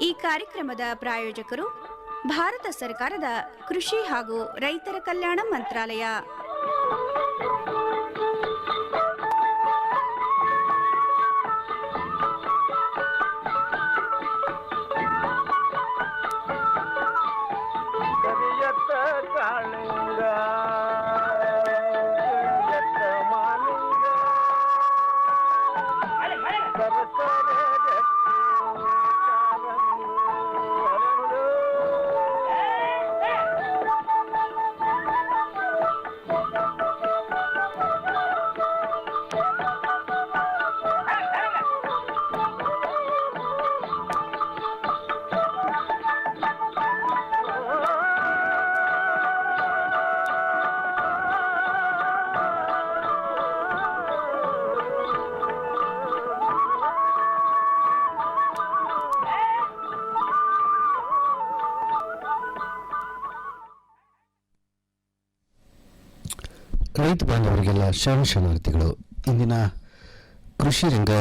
ಈ ಕಾರ್ಯಕ್ರಮದ ಪ್ರಾಯೋಜಕರು ಭಾರತ ಸರ್ಕಾರದ ಕೃಷಿ ಹಾಗೂ ರೈತರ ಕಲ್ಯಾಣ ಮಂತ್ರಾಲಯ. ರೈತ ಬಾಂಧವರಿಗೆಲ್ಲ ಶರಣಾರ್ಥಿಗಳು. ಇಂದಿನ ಕೃಷಿ ರಂಗ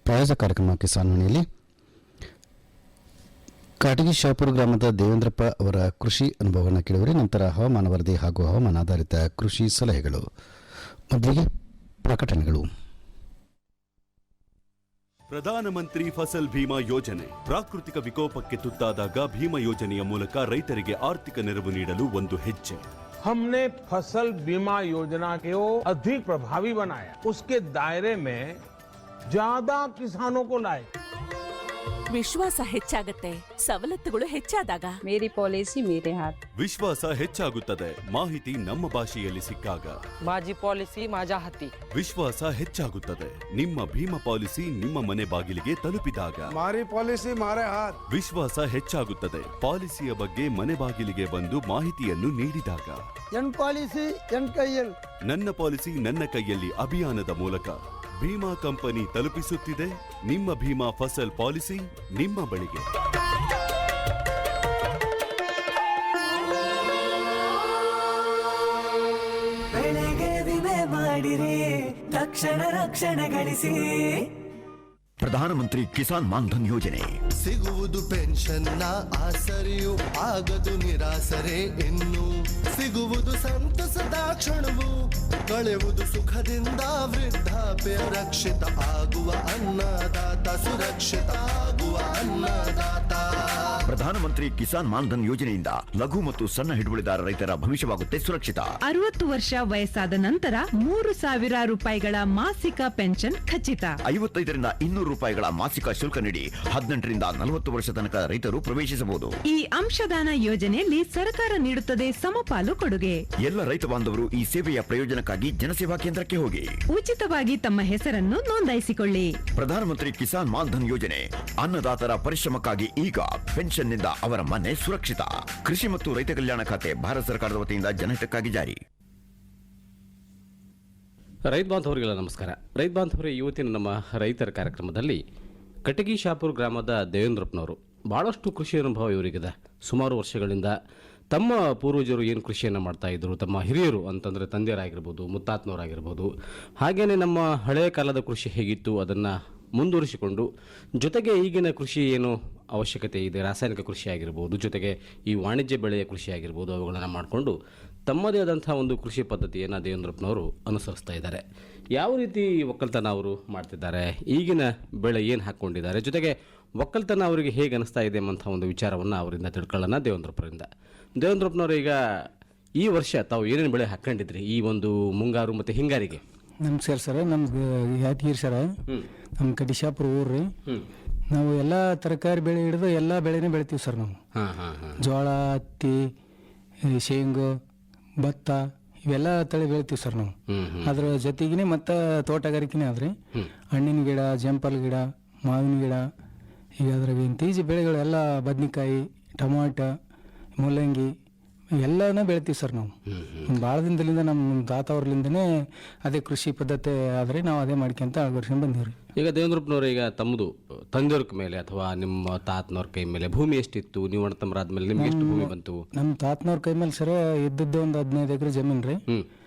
ಪ್ರಾಯೋಜಕ ಕಾರ್ಯಕ್ರಮ ಕಿಸಾನ್ ವಾಣಿಯಲ್ಲಿ ಕಾಟಗಿ ಶಾಪುರ ಗ್ರಾಮದ ದೇವೇಂದ್ರಪ್ಪ ಅವರ ಕೃಷಿ ಅನುಭವವನ್ನು ಕೇಳಿದರೆ ನಂತರ ಹವಾಮಾನ ವರದಿ ಹಾಗೂ ಹವಾಮಾನ ಆಧಾರಿತ ಕೃಷಿ ಸಲಹೆಗಳು. ಮೊದಲಿಗೆ ಪ್ರಕಟಣೆಗಳು. ಪ್ರಧಾನಮಂತ್ರಿ ಫಸಲ್ ಭೀಮಾ ಯೋಜನೆ ಪ್ರಾಕೃತಿಕ ವಿಕೋಪಕ್ಕೆ ತುತ್ತಾದಾಗ ಭೀಮಾ ಯೋಜನೆಯ ಮೂಲಕ ರೈತರಿಗೆ ಆರ್ಥಿಕ ನೆರವು ನೀಡಲು ಒಂದು ಹೆಜ್ಜೆ. हमने फसल बीमा योजना को अधिक प्रभावी बनाया, उसके दायरे में ज्यादा किसानों को लाए. ವಿಶ್ವಾಸ ಹೆಚ್ಚಾಗತ್ತೆ, ಸವಲತ್ತುಗಳು ಹೆಚ್ಚಾದಾಗ. ಮೇರಿ ಪಾಲಿಸಿ ಮೇರೆ ಹಾತ್. ವಿಶ್ವಾಸ ಹೆಚ್ಚಾಗುತ್ತದೆ ಮಾಹಿತಿ ನಮ್ಮ ಭಾಷೆಯಲ್ಲಿ ಸಿಕ್ಕಾಗ. ಮಾಜಿ ಪಾಲಿಸಿ ಮಾಜಾ ಹತ್ತಿ. ವಿಶ್ವಾಸ ಹೆಚ್ಚಾಗುತ್ತದೆ ನಿಮ್ಮ ಭೀಮಾ ಪಾಲಿಸಿ ನಿಮ್ಮ ಮನೆ ಬಾಗಿಲಿಗೆ ತಲುಪಿದಾಗ. ಮಾರಿ ಪಾಲಿಸಿ ಮಾರೆ ಹಾತ್. ವಿಶ್ವಾಸ ಹೆಚ್ಚಾಗುತ್ತದೆ ಪಾಲಿಸಿಯ ಬಗ್ಗೆ ಮನೆ ಬಾಗಿಲಿಗೆ ಬಂದು ಮಾಹಿತಿಯನ್ನು ನೀಡಿದಾಗ. ಎನ್ ಪಾಲಿಸಿ ಎನ್ ಕೈಯಲ್ಲಿ. ನನ್ನ ಪಾಲಿಸಿ ನನ್ನ ಕೈಯಲ್ಲಿ ಅಭಿಯಾನದ ಮೂಲಕ ಭೀಮಾ ಕಂಪನಿ ತಲುಪಿಸುತ್ತಿದೆ ನಿಮ್ಮ ಭೀಮಾ ಫಸಲ್ ಪಾಲಿಸಿ ನಿಮ್ಮ ಬಳಿಗೆ. ಬೆಳೆಗೆ ವಿಮೆ ಮಾಡಿರಿ, ತಕ್ಷಣ ರಕ್ಷಣೆ ಗಳಿಸಿ. ಪ್ರಧಾನಮಂತ್ರಿ ಕಿಸಾನ್ ಮಾನ್ಧನ್ ಯೋಜನೆ ಸಿಗುವುದು ಪೆನ್ಷನ್ನ ಆಸರೆಯು ಆಗದು ನಿರಾಸರೆ ಇನ್ನು ಸಿಗುವುದು ಸಂತಸದ ಕ್ಷಣವು ಕಳೆಯುವುದು ಸುಖದಿಂದ ವೃದ್ಧಾಪ್ಯ ರಕ್ಷಿತ ಆಗುವ ಅನ್ನದಾತ ಸುರಕ್ಷಿತ ಆಗುವ ಅನ್ನದಾತ. ಪ್ರಧಾನಮಂತ್ರಿ ಕಿಸಾನ್ ಮಾನ್ಧನ್ ಯೋಜನೆಯಿಂದ ಲಘು ಮತ್ತು ಸಣ್ಣ ಹಿಡುವಳಿದಾರ ರೈತರ ಭವಿಷ್ಯವಾಗುತ್ತೆ ಸುರಕ್ಷಿತ. 60 ವರ್ಷ ವಯಸ್ಸಾದ ನಂತರ 3,000 ರೂಪಾಯಿಗಳ ಮಾಸಿಕ ಪೆನ್ಷನ್ ಖಚಿತ. 55ರಿಂದ 200 ರೂಪಾಯಿಗಳ ಮಾಸಿಕ ಶುಲ್ಕ ನೀಡಿ 18ರಿಂದ 40 ವರ್ಷ ತನಕ ರೈತರು ಪ್ರವೇಶಿಸಬಹುದು. ಈ ಅಂಶದಾನ ಯೋಜನೆಯಲ್ಲಿ ಸರ್ಕಾರ ನೀಡುತ್ತದೆ ಸಮಪಾಲು ಕೊಡುಗೆ. ಎಲ್ಲ ರೈತ ಬಾಂಧವರು ಈ ಸೇವೆಯ ಪ್ರಯೋಜನಕ್ಕಾಗಿ ಜನಸೇವಾ ಕೇಂದ್ರಕ್ಕೆ ಹೋಗಿ ಉಚಿತವಾಗಿ ತಮ್ಮ ಹೆಸರನ್ನು ನೋಂದಾಯಿಸಿಕೊಳ್ಳಿ. ಪ್ರಧಾನಮಂತ್ರಿ ಕಿಸಾನ್ ಮಾನ್ಧನ್ ಯೋಜನೆ ಅನ್ನದಾತರ ಪರಿಶ್ರಮಕ್ಕಾಗಿ ಈಗ ಪೆನ್ಷನ್ನಿಂದ ಅವರ ಮನೆ ಸುರಕ್ಷಿತ. ಕೃಷಿ ಮತ್ತು ರೈತ ಕಲ್ಯಾಣ ಖಾತೆ ಭಾರತ ಸರ್ಕಾರದ ವತಿಯಿಂದ ಜನಹಿತಕ್ಕಾಗಿ ಜಾರಿ. ರೈತ ಬಾಂಧವರಿಗೆಲ್ಲ ನಮಸ್ಕಾರ. ರೈತ ಬಾಂಧವರೇ, ಇವತ್ತಿನ ನಮ್ಮ ರೈತರ ಕಾರ್ಯಕ್ರಮದಲ್ಲಿ ಕಟಗಿ ಶಾಪುರ ಗ್ರಾಮದ ದೇವೇಂದ್ರಪ್ಪನವರು ಭಾಳಷ್ಟು ಕೃಷಿ ಅನುಭವ ಇವರಿಗಿದೆ. ಸುಮಾರು ವರ್ಷಗಳಿಂದ ತಮ್ಮ ಪೂರ್ವಜರು ಏನು ಕೃಷಿಯನ್ನು ಮಾಡ್ತಾ ಇದ್ರು, ತಮ್ಮ ಹಿರಿಯರು ಅಂತಂದರೆ ತಂದೆಯರಾಗಿರ್ಬೋದು, ಮುತ್ತಾತ್ನವರಾಗಿರ್ಬೋದು, ಹಾಗೆಯೇ ನಮ್ಮ ಹಳೆಯ ಕಾಲದ ಕೃಷಿ ಹೇಗಿತ್ತು ಅದನ್ನು ಮುಂದುವರಿಸಿಕೊಂಡು, ಜೊತೆಗೆ ಈಗಿನ ಕೃಷಿ ಏನು ಅವಶ್ಯಕತೆ ಇದೆ, ರಾಸಾಯನಿಕ ಕೃಷಿ ಆಗಿರ್ಬೋದು, ಜೊತೆಗೆ ಈ ವಾಣಿಜ್ಯ ಬೆಳೆಯ ಕೃಷಿ ಆಗಿರ್ಬೋದು, ಅವುಗಳನ್ನು ಮಾಡಿಕೊಂಡು ತಮ್ಮದೇ ಆದಂಥ ಒಂದು ಕೃಷಿ ಪದ್ಧತಿಯನ್ನು ದೇವೇಂದ್ರಪ್ಪನವರು ಅನುಸರಿಸ್ತಾ ಇದ್ದಾರೆ. ಯಾವ ರೀತಿ ಒಕ್ಕಲ್ತನ ಅವರು ಮಾಡ್ತಿದ್ದಾರೆ, ಈಗಿನ ಬೆಳೆ ಏನು ಹಾಕ್ಕೊಂಡಿದ್ದಾರೆ, ಜೊತೆಗೆ ಒಕ್ಕಲ್ತನ ಅವರಿಗೆ ಹೇಗೆ ಅನಿಸ್ತಾ ಇದೆ ಎಂಬಂಥ ಒಂದು ವಿಚಾರವನ್ನು ಅವರಿಂದ ತಿಳ್ಕೊಳ್ಳೋಣ ದೇವೇಂದ್ರಪ್ಪರಿಂದ. ದೇವೇಂದ್ರಪ್ಪನವರು, ಈಗ ಈ ವರ್ಷ ತಾವು ಏನೇನು ಬೆಳೆ ಹಾಕ್ಕೊಂಡಿದ್ರಿ ಈ ಒಂದು ಮುಂಗಾರು ಮತ್ತು ಹಿಂಗಾರಿಗೆ? ನಮಸ್ಕಾರ ಸರ್, ನಮ್ಗೆ ಯಾದಗಿರಿ ಸರ, ನಮ್ಮ ಕಡಿಶಾಪುರ ಊರು ರೀ. ನಾವು ಎಲ್ಲ ತರಕಾರಿ ಬೆಳೆ ಹಿಡಿದು ಎಲ್ಲ ಬೆಳೆನೇ ಬೆಳಿತೀವಿ ಸರ್. ನಾವು ಜೋಳ, ಹತ್ತಿ, ಶೇಂಗು, ಭತ್ತ ಇವೆಲ್ಲ ತಳಿ ಬೆಳಿತೀವಿ ಸರ್ ನಾವು. ಅದ್ರ ಜೊತೆಗಿನೇ ಮತ್ತು ತೋಟಗಾರಿಕೆನೇ ಆದ್ರಿ. ಹಣ್ಣಿನ ಗಿಡ, ಜಂಪಲ್ ಗಿಡ, ಮಾವಿನ ಗಿಡ, ಈಗ ಅದ್ರಾಗ ಇತ್ತೀಚೆ ಬೆಳೆಗಳು ಎಲ್ಲ ಬದ್ನಿಕಾಯಿ, ಟೊಮಾಟೊ, ಮೂಲಂಗಿ ಎಲ್ಲನೂ ಬೆಳಿತೀವಿ ಸರ್ ನಾವು. ಭಾಳ ದಿನದಲ್ಲಿಂದ ನಮ್ಮ ತಾತವ್ರಲಿಂದನೇ ಅದೇ ಕೃಷಿ ಪದ್ಧತಿ ಆದರೆ ನಾವು ಅದೇ ಮಾಡ್ಕೊಂತ ಅಳವಡಿಸ್ಕೊಂಡು ಬಂದೀವಿ. ಈಗ ದೇವೇಂದ್ರಪ್ಪನವ್ರು, ಈಗ ತಮ್ಮದು ತಂದೆಯವ್ರ ಮೇಲೆ ಅಥವಾ ನಿಮ್ಮ ತಾತನವ್ರ ಕೈ ಮೇಲೆ ಭೂಮಿ ಎಷ್ಟಿತ್ತು? ನೀವು ಅಣ್ಣತಮ್ಮರಾದ್ಮೇಲೆ ನಿಮ್ಗೆ ಎಷ್ಟು ಭೂಮಿ ಬಂತು? ನಮ್ಮ ತಾತನವ್ರ ಕೈ ಮೇಲೆ ಸರ ಇದ್ದದ್ದು ಒಂದು 15 ಎಕರೆ ಜಮೀನು ರೀ.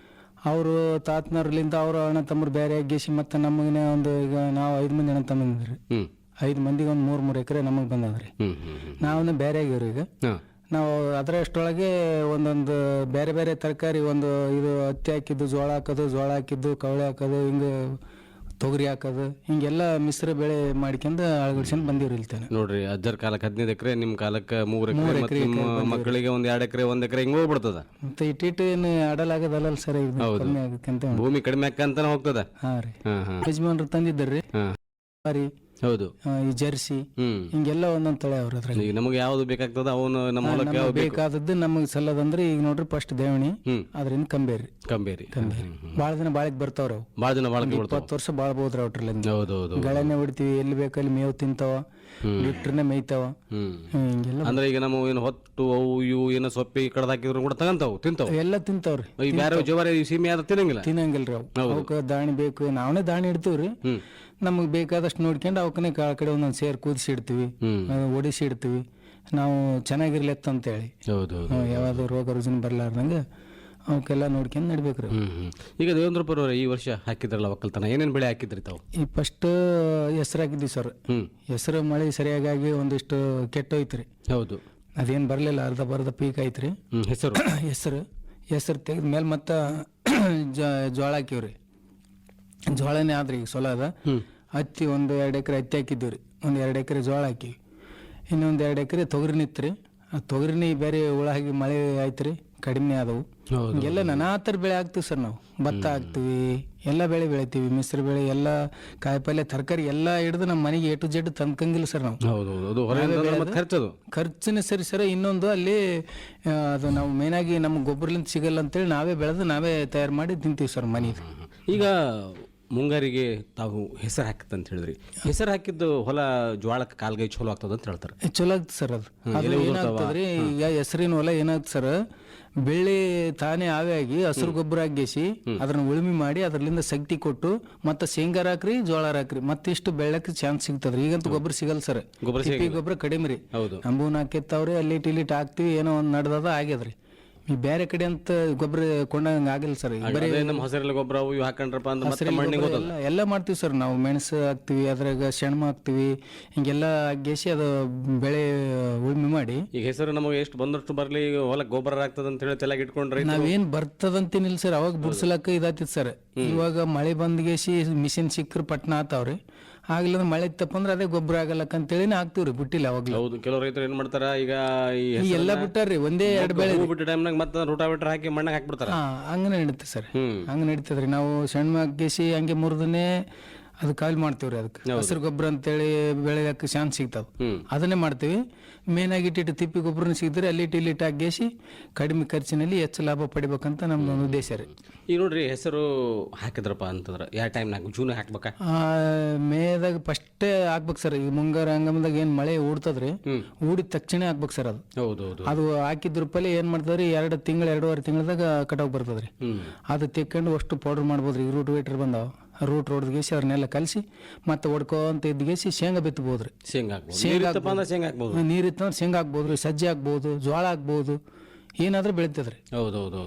ಅವರು ತಾತನವ್ರಲಿಂದ ಅವ್ರ ಅಣ್ಣ ತಮ್ಮರು ಬೇರೆ ಆಗೇಸಿ ಮತ್ತು ನಮಗಿನ ಒಂದು ಈಗ ನಾವು 5 ಮಂದಿ ಅಣ್ಣ ತಮ್ಮಂದ್ರಿ. 5 ಮಂದಿಗೆ ಒಂದು 3 ಎಕರೆ ನಮಗೆ ಬಂದದ್ರಿ. ನಾವು ಬೇರೆ ಆಗಿವ್ರಿ ಈಗ. ನಾವು ಅದರಷ್ಟೊಳಗೆ ಒಂದೊಂದು ಬೇರೆ ಬೇರೆ ತರಕಾರಿ, ಒಂದು ಇದು ಹತ್ತಿ ಹಾಕಿದ್ದು, ಜೋಳ ಹಾಕೋದು, ಜೋಳ ಹಾಕಿದ್ದು, ಕವಳೆ ಹಾಕೋದು, ಹಿಂಗೆ ತೊಗರಿ ಹಾಕೋದು, ಹಿಂಗೆಲ್ಲ ಮಿಶ್ರ ಬೆಳೆ ಮಾಡ್ಕೊಂಡು ಅಳಗಡ್ಸ್ಕೊಂಡು ಬಂದಿವ್ರಿ ಇಲ್ತಾನೆ. ನೋಡ್ರಿ, ಅಜ್ಜರ ಕಾಲಕ್ಕೆ 15 ಎಕರೆ, ನಿಮ್ಮ ಕಾಲಕ್ಕೆ 3 ಎಕರೆ, ಮತ್ತೆ ನಿಮ್ಮ ಮಕ್ಕಳಿಗೆ 2 ಎಕರೆ 1 ಎಕರೆ ಹಿಂಗೆ ಹೋಗ್ಬಿಡ್ತದ. ಮತ್ತೆ ಇಟ್ಟಿಟ್ಟು ಏನು ಅಡಲಾಗದಲ್ಲ ಸರ್, ಕಮ್ಮಿ ಆಗಕ್ಕಂತ ಭೂಮಿ ಕಡಿಮೆ ಹಾಕಂತಾನೆ ಹೋಗ್ತದ. ಹಾ ರೀ, ಯಜಮಾನ್ರು ತಂದಿದ್ದಾರ್ರಿ. ಹೌದು, ಈ ಜರ್ಸಿ ಹಿಂಗೆಲ್ಲ ಒಂದೊಂದ್ ತಳೆ ಅವ್ರ ಅದ್ರಲ್ಲಿ. ಈಗ ನಮಗೆ ಯಾವ್ದು ಬೇಕಾಗ್ತದ ಅವನು ನಮ್ಮ ಹೊಲಕ್ಕೆ ಯಾವ್ದು ಬೇಕಾದದ್ದು ನಮಗೆ ಸಲ್ಲದಂದ್ರೆ ಈಗ ನೋಡ್ರಿ ಫಸ್ಟ್ ದೇವಣಿ, ಅದ್ರಿಂದ ಕಂಬೇರಿ ಬಾಳ ದಿನ ಬಾಳಿಗೆ ಬರ್ತಾವ್ರ. ಬಾಳ ದಿನ 20 ವರ್ಷ ಬಾಳ್ಬೋದ್ರಿ ಅವ್ರಲ್ಲಿ. ಹೌದೌದು, ಗಳನ್ನೇ ಹೊಡಿತೀವಿ, ಎಲ್ಲಿ ಬೇಕಲ್ಲಿ ಮೇವು ತಿಂತಾವ, ಬಿಟ್ರನ್ನೇ ಮೇಯ್ತಾವ, ಹಿಂಗೆಲ್ಲ. ಅಂದ್ರೆ ಈಗ ನಮ್ಮ ಏನು ಹೊತ್ತು ಅವು ಇವು ಏನೋ ಸೊಪ್ಪಿ ಕಡ್ದು ಹಾಕಿದ್ರು ಕೂಡ ತಗಂತಾವ್, ತಿಂತಾವ್, ಎಲ್ಲ ತಿಂತಾವ್ರಿ. ಈ ಬೇರೆ ಜವಾರಿ ಸೀಮೆ ಆದ ತಿನ್ನಂಗಿಲ್ರಿ ಅವು. ಅವಕ್ಕೆ ದಾಣಿ ಬೇಕು, ನಾವೇ ದಾಣಿ ಇಡ್ತೀವ್ರಿ. ನಮಗ್ ಬೇಕಾದಷ್ಟು ನೋಡ್ಕೊಂಡು ಅವಕ್ಕನೆ ಕಾಳ ಕಡೆ ಒಂದೊಂದು ಸೇರ್ ಕೂದಿಸಿ ಇಡ್ತೀವಿ, ಒಡಿಸಿ ಇಡ್ತೀವಿ, ನಾವು ಚೆನ್ನಾಗಿರ್ಲೆತ್ತ ಅಂತ ಹೇಳಿ. ಯಾವ್ದು ರೋಗ ರುಜಿನ ಬರ್ಲಾರ್ದಂಗ ಅವಕ್ಕೆಲ್ಲ ನೋಡ್ಕೊಂಡು ನಡ್ಬೇಕ್ರಿ. ಈಗ ದೇವೇಂದ್ರಪ್ಪ ಅವ್ರ ಈ ವರ್ಷ ಹಾಕಿದ್ರಲ್ಲ ಒಕ್ಕಲ್ತನ, ಏನೇನ್ ಬೆಳೆ ಹಾಕಿದ್ರಿ ತಾವು? ಈ ಫಸ್ಟ್ ಹೆಸರು ಹಾಕಿದ್ವಿ ಸರ್. ಹೆಸರು ಮಳೆ ಸರಿಯಾಗಿ ಒಂದಿಷ್ಟು ಕೆಟ್ಟೋಯ್ತ್ರಿ. ಹೌದು, ಅದೇನ್ ಬರ್ಲಿಲ್ಲ, ಅರ್ಧ ಬರ್ಧ ಪೀಕ್ ಐತ್ರಿ. ಹೆಸರು ತೆಗೆದ ಮೇಲೆ ಮತ್ತ ಜೋಳ ಹಾಕಿವ್ರಿ. ಜೋಳನೇ ಆದ್ರಿ ಈಗ ಸೊಲ ಅದ. ಹತ್ತಿ 1-2 ಎಕರೆ ಹತ್ತಿ ಹಾಕಿದ್ದೀವ್ರಿ, 1-2 ಎಕರೆ ಜೋಳ ಹಾಕಿ, ಇನ್ನೊಂದು 2 ಎಕರೆ ತೊಗರಿ ನಿತ್ರಿ. ಆ ತೊಗರಿನೇ ಬೇರೆ ಹುಳ ಹಾಕಿ ಮಳೆ ಆಯ್ತ್ರಿ, ಕಡಿಮೆ ಆದವು. ಎಲ್ಲ ನಾನಾ ಥರ ಬೆಳೆ ಹಾಕ್ತಿವಿ ಸರ್ ನಾವು. ಭತ್ತ ಹಾಕ್ತಿವಿ, ಎಲ್ಲ ಬೆಳೆ ಬೆಳಿತೀವಿ, ಮಿಶ್ರ ಬೆಳೆ, ಎಲ್ಲ ಕಾಯಿಪಲ್ಯ ತರಕಾರಿ ಎಲ್ಲ ಹಿಡಿದು ನಮ್ಮ ಮನೆಗೆ A to Z ತಂದ್ಕಂಗಿಲ್ಲ ಸರ್ ನಾವು. ಖರ್ಚಿನ ಸರಿ ಸರ್. ಇನ್ನೊಂದು ಅಲ್ಲಿ ಅದು ನಾವು ಮೇನಾಗಿ ನಮ್ಗೆ ಗೊಬ್ಬರಲಿಂದ ಸಿಗಲ್ಲ ಅಂತೇಳಿ ನಾವೇ ಬೆಳೆದು ನಾವೇ ತಯಾರು ಮಾಡಿ ತಿಂತೀವಿ ಸರ್ ಮನೆಗೆ. ಈಗ ಮುಂಗಾರಿಗೆ ತಾವು ಹೆಸರು ಹಾಕಿತ್ತಂತ ಹೇಳಿದ್ರಿ, ಹೆಸರು ಹಾಕಿದ್ದು ಹೊಲ ಜ್ವಾಳಕ್ಕೆ ಕಾಲ್ಗೈ ಚಲೋ ಆಗ್ತದ ಅಂತ ಹೇಳ್ತಾರೆ. ಚಲೋ ಆಗ್ತದೆ ಸರ್. ಅದು ಏನಾಗ್ತದ್ರಿ, ಈಗ ಹೆಸರಿನ ಹೊಲ ಏನಾಗ್ತದೆ ಸರ್, ಬೆಳ್ಳಿ ತಾನೇ ಆವೆ ಆಗಿ ಹಸಿರು ಗೊಬ್ಬರ ಹಾಕಿಸಿ ಅದನ್ನ ಉಳುಮೆ ಮಾಡಿ ಅದರಿಂದ ಸಗಟಿ ಕೊಟ್ಟು ಮತ್ತೆ ಶೇಂಗಾರ ಹಾಕ್ರಿ, ಜೋಳ ಹಾಕ್ರಿ, ಮತ್ತಿಷ್ಟು ಬೆಳ್ಳಕ್ಕೆ ಚಾನ್ಸ್ ಸಿಗ್ತದ್ರಿ. ಈಗಂತೂ ಗೊಬ್ಬರ ಸಿಗಲ್ಲ ಸರ್, ಗೊಬ್ಬರ ಕಡಿಮೆ ರೀ. ನಂಬೂನ್ ಹಾಕಿತ್ತವ್ರಿ, ಅಲ್ಲಿ ಇಲ್ಲಿಟ್ ಹಾಕ್ತಿವಿ, ಏನೋ ಒಂದ್ ನಡ್ದದ ಆಗ್ಯದ್ರಿ. ಈ ಬೇರೆ ಕಡೆ ಅಂತ ಗೊಬ್ಬರ ಕೊಂಡಂಗ ಆಗಿಲ್ಲ ಸರ್. ಹಸಿರೆಲ್ಲ ಗೊಬ್ಬರ ಹಾಕೊಂಡ್ರಪ್ಪ ಎಲ್ಲ ಮಾಡ್ತೀವಿ ಸರ್ ನಾವು. ಮೆಣಸು ಹಾಕ್ತಿವಿ, ಅದ್ರಾಗ ಸೆಣಮ ಹಾಕ್ತಿವಿ, ಹಿಂಗೆಲ್ಲ ಹಾಕಿ ಅದು ಬೆಳೆ ಉಳುಮೆ ಮಾಡಿ. ಈಗ ಹೆಸರು ನಮಗೆ ಎಷ್ಟು ಬಂದಷ್ಟು ಬರ್ಲಿ, ಹೊಲಕ್ಕೆ ಗೊಬ್ಬರ ಆಗ್ತದ ಅಂತ ಹೇಳಿ ತಲೆಗೆ ಇಟ್ಕೊಂಡ್ರೆ ನಾವೇನ್ ಬರ್ತದಂತೇನಿಲ್ಲ ಸರ್. ಅವಾಗ ಬುಡ್ಸಲಕ್ಕ ಇದಾತಿತ್ ಸರ್. ಇವಾಗ ಮಳೆ ಬಂದ್ಗೇಸಿ ಮಿಷಿನ್ ಸಿಕ್ಕರು ಪಟ್ನ ಆತಾವ್ರಿ. ಆಗ್ಲಿಲ್ಲ ಮಳೆ ತಪ್ಪಂದ್ರೆ ಅದೇ ಗೊಬ್ಬರ ಆಗಲ್ಲಕ್ಕಂತೇಳಿ ಹಾಕ್ತಿವ್ರಿ, ಬಿಟ್ಟಿಲ್ಲ ಅವಾಗ್ಲೂ. ಹೌದು, ಕೆಲವು ರೈತರು ಏನ್ ಮಾಡ್ತಾರ, ಈಗ ಎಲ್ಲ ಬಿಟ್ಟಾರ್ರಿ, 1-2 ಬೆಳೆ ಬಿಟ್ಟ ಟೈಮ್ನಾಗ ಮತ್ತೆ ರೋಟಾವೇಟರ್ ಹಾಕಿ ಮಣ್ಣಾಗ ಹಾಕ್ಬಿಡ್ತಾರ. ಹಂಗ ನಡೀತದೆ ಸರ್, ಹಂಗ ನಡೀತದ್ರಿ. ನಾವು ಸಣ್ಣ ಹಾಕಿಸಿ ಹಂಗೆ ಮುರಿದನೆ ಅದು ಕಾಲ್ ಮಾಡ್ತೀವ್ರಿ. ಅದಕ್ಕೆ ಹಸಿರು ಗೊಬ್ಬರ ಅಂತೇಳಿ ಬೆಳೆಯಕ್ಕೆ ಚಾನ್ಸ್ ಸಿಗ್ತಾವ, ಅದನ್ನೇ ಮಾಡ್ತೀವಿ. ಮೇನ್ ಆಗಿ ಇಟ್ಟಿಟ್ಟು ತಿಪ್ಪಿ ಗೊಬ್ಬರನ ಸಿಗಿದ್ರೆ ಅಲ್ಲಿ ಇಲ್ಲಿಟ್ಟು ಹಾಕಿ ಕಡಿಮೆ ಖರ್ಚಿನಲ್ಲಿ ಹೆಚ್ಚು ಲಾಭ ಪಡಿಬೇಕಂತ ನಮ್ದು ಒಂದು ಉದ್ದೇಶ ರೀ. ಈಗ ನೋಡ್ರಿ, ಹೆಸರು ಹಾಕಿದ್ರಪ್ಪ ಅಂತಂದ್ರೆ ಯಾವ ಟೈಮ್ನಾಗ, ಜೂನ್ ಹಾಕ್ಬೇಕಾ? ಮೇದಾಗ ಫಸ್ಟೇ ಹಾಕ್ಬೇಕು ಸರ್. ಈಗ ಮುಂಗಾರ ಹಂಗಮದಾಗ ಏನ್ ಮಳೆ ಊಡ್ತದ್ರಿ, ಊಡಿದ ತಕ್ಷಣ ಹಾಕ್ಬೇಕು ಸರ್. ಅದು ಅದು ಹಾಕಿದ್ರ ರೂಪಾಯಿ ಏನ್ ಮಾಡ್ತದ್ರಿ, 2 ತಿಂಗಳು 2.5 ತಿಂಗಳದಾಗ ಕಟಾವ್ ಬರ್ತದ್ರಿ. ಅದು ತೆಕ್ಕೊಂಡು ಅಷ್ಟು ಪೌಡರ್ ಮಾಡ್ಬೋದ್ರಿ. ಈಗ ರೂಟ್ ವೇಟರ್ ಬಂದಾವ, ರೂಟ್ ಹೊಡೆದ್ಗೇಸಿ ಅವ್ರನ್ನೆಲ್ಲ ಕಲಸಿ ಮತ್ತೆ ಹೊಡ್ಕೊಂತ ಇದ್ಗೇಸಿ ಶೇಂಗಾ ಬಿತ್ತಬೋದ್ರಿ. ನೀರಿತ್ತಂದ್ರೆ ಶೇಂಗಾ ಹಾಕ್ಬೋದ್ರಿ, ಸಜ್ಜೆ ಹಾಕ್ಬೋದು, ಜೋಳ ಹಾಕ್ಬೋದು, ಏನಾದ್ರೂ ಬೆಳಿತದ್ರಿ. ಹೌದೌದು.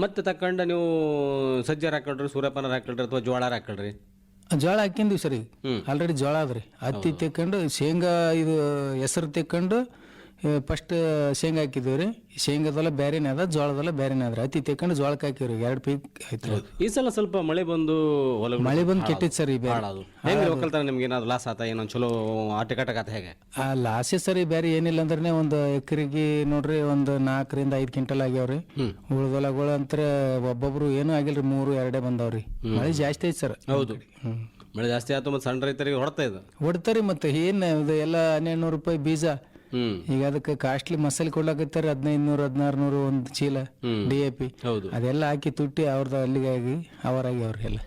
ಮತ್ತೆ ತಕೊಂಡ ನೀವು ಸಜ್ಜೆ ಹಾಕೊಳ್ರಿ, ಸೂರ್ಯಪಾನ ಹಾಕೊಳ್ರಿ, ಅಥವಾ ಜೋಳ ಹಾಕೊಳ್ರಿ? ಜೋಳ ಹಾಕಿಂದಿವಿ ಸರ್. ಈಗ ಆಲ್ರೆಡಿ ಜೋಳ ಅದ್ರಿ. ಹತ್ತಿ ತೆಕ್ಕೊಂಡು ಶೇಂಗಾ, ಇದು ಹೆಸರು ತೆಕ್ಕೊಂಡು ಫಸ್ಟ್ ಶೇಂಗಾ ಹಾಕಿದ್ವಿ. ಶೇಂಗಾದೆಲ್ಲ ಬೇರೆನೇ ಅದ, ಜೋಳದೆಲ್ಲ ಬೇರೆನೇ ಅದ್ರಿ. ಹತ್ತಿ ತೆಕ್ಕೊಂಡು ಜೋಳಕ್ಕೆ ಹಾಕಿವ್ರಿ. 2 ಪೀಕ್ ಆಯ್ತು. ಈ ಸಲ ಸ್ವಲ್ಪ ಮಳೆ ಬಂದು ಮಳೆ ಬಂದು ಕೆಟ್ಟಿತ್ತು ಸರ್. ಈ ಒಕ್ಕಲ್ತನ ನಿಮ್ಗೆ ಏನಾದ್ರು ಲಾಸ್ ಆತ, ಏನೋ ಚಲೋ ಆಟಕಾಟ ಹೇಗೆ? ಲಾಸೇ ಸರ್. ಬೇರೆ ಏನಿಲ್ಲ ಅಂದ್ರೆ ಒಂದು ಎಕರೆಗೆ ನೋಡ್ರಿ ಒಂದು 4 ರಿಂದ 5 ಕ್ವಿಂಟಲ್ ಆಗ್ಯಾವ್ರಿ. ಉಳ್ದೊಲಗಳು ಅಂತರ ಒಬ್ಬೊಬ್ರು ಏನೂ ಆಗಿಲ್ರಿ, 3-2 ಬಂದಾವ್ರಿ. ಮಳೆ ಜಾಸ್ತಿ ಐತಿ ಸರ್. ಹೌದು, ಮಳೆ ಜಾಸ್ತಿ ಆಯ್ತು. ಮತ್ತೆ ಸಣ್ಣ ರೈತರಿಗೆ ಹೊಡ್ತಾರಿ. ಮತ್ತೆ ಏನ್ ಎಲ್ಲ 1200 ರೂಪಾಯಿ ಬೀಜ. ಈಗ ಅದಕ್ಕೆ ಕಾಸ್ಟ್ಲಿ ಮಸಾಲೆ ಕೊಡ್ಲಾಕತ್ತಾರೆ, 1500-1600 ಒಂದು ಚೀಲ DAP. ಅದೆಲ್ಲ ಹಾಕಿ ತುಟ್ಟಿ ಅವ್ರದ್ದು ಅಲ್ಲಿಗಾಗಿ ಅವರಾಗಿ ಅವ್ರಿಗೆಲ್ಲ.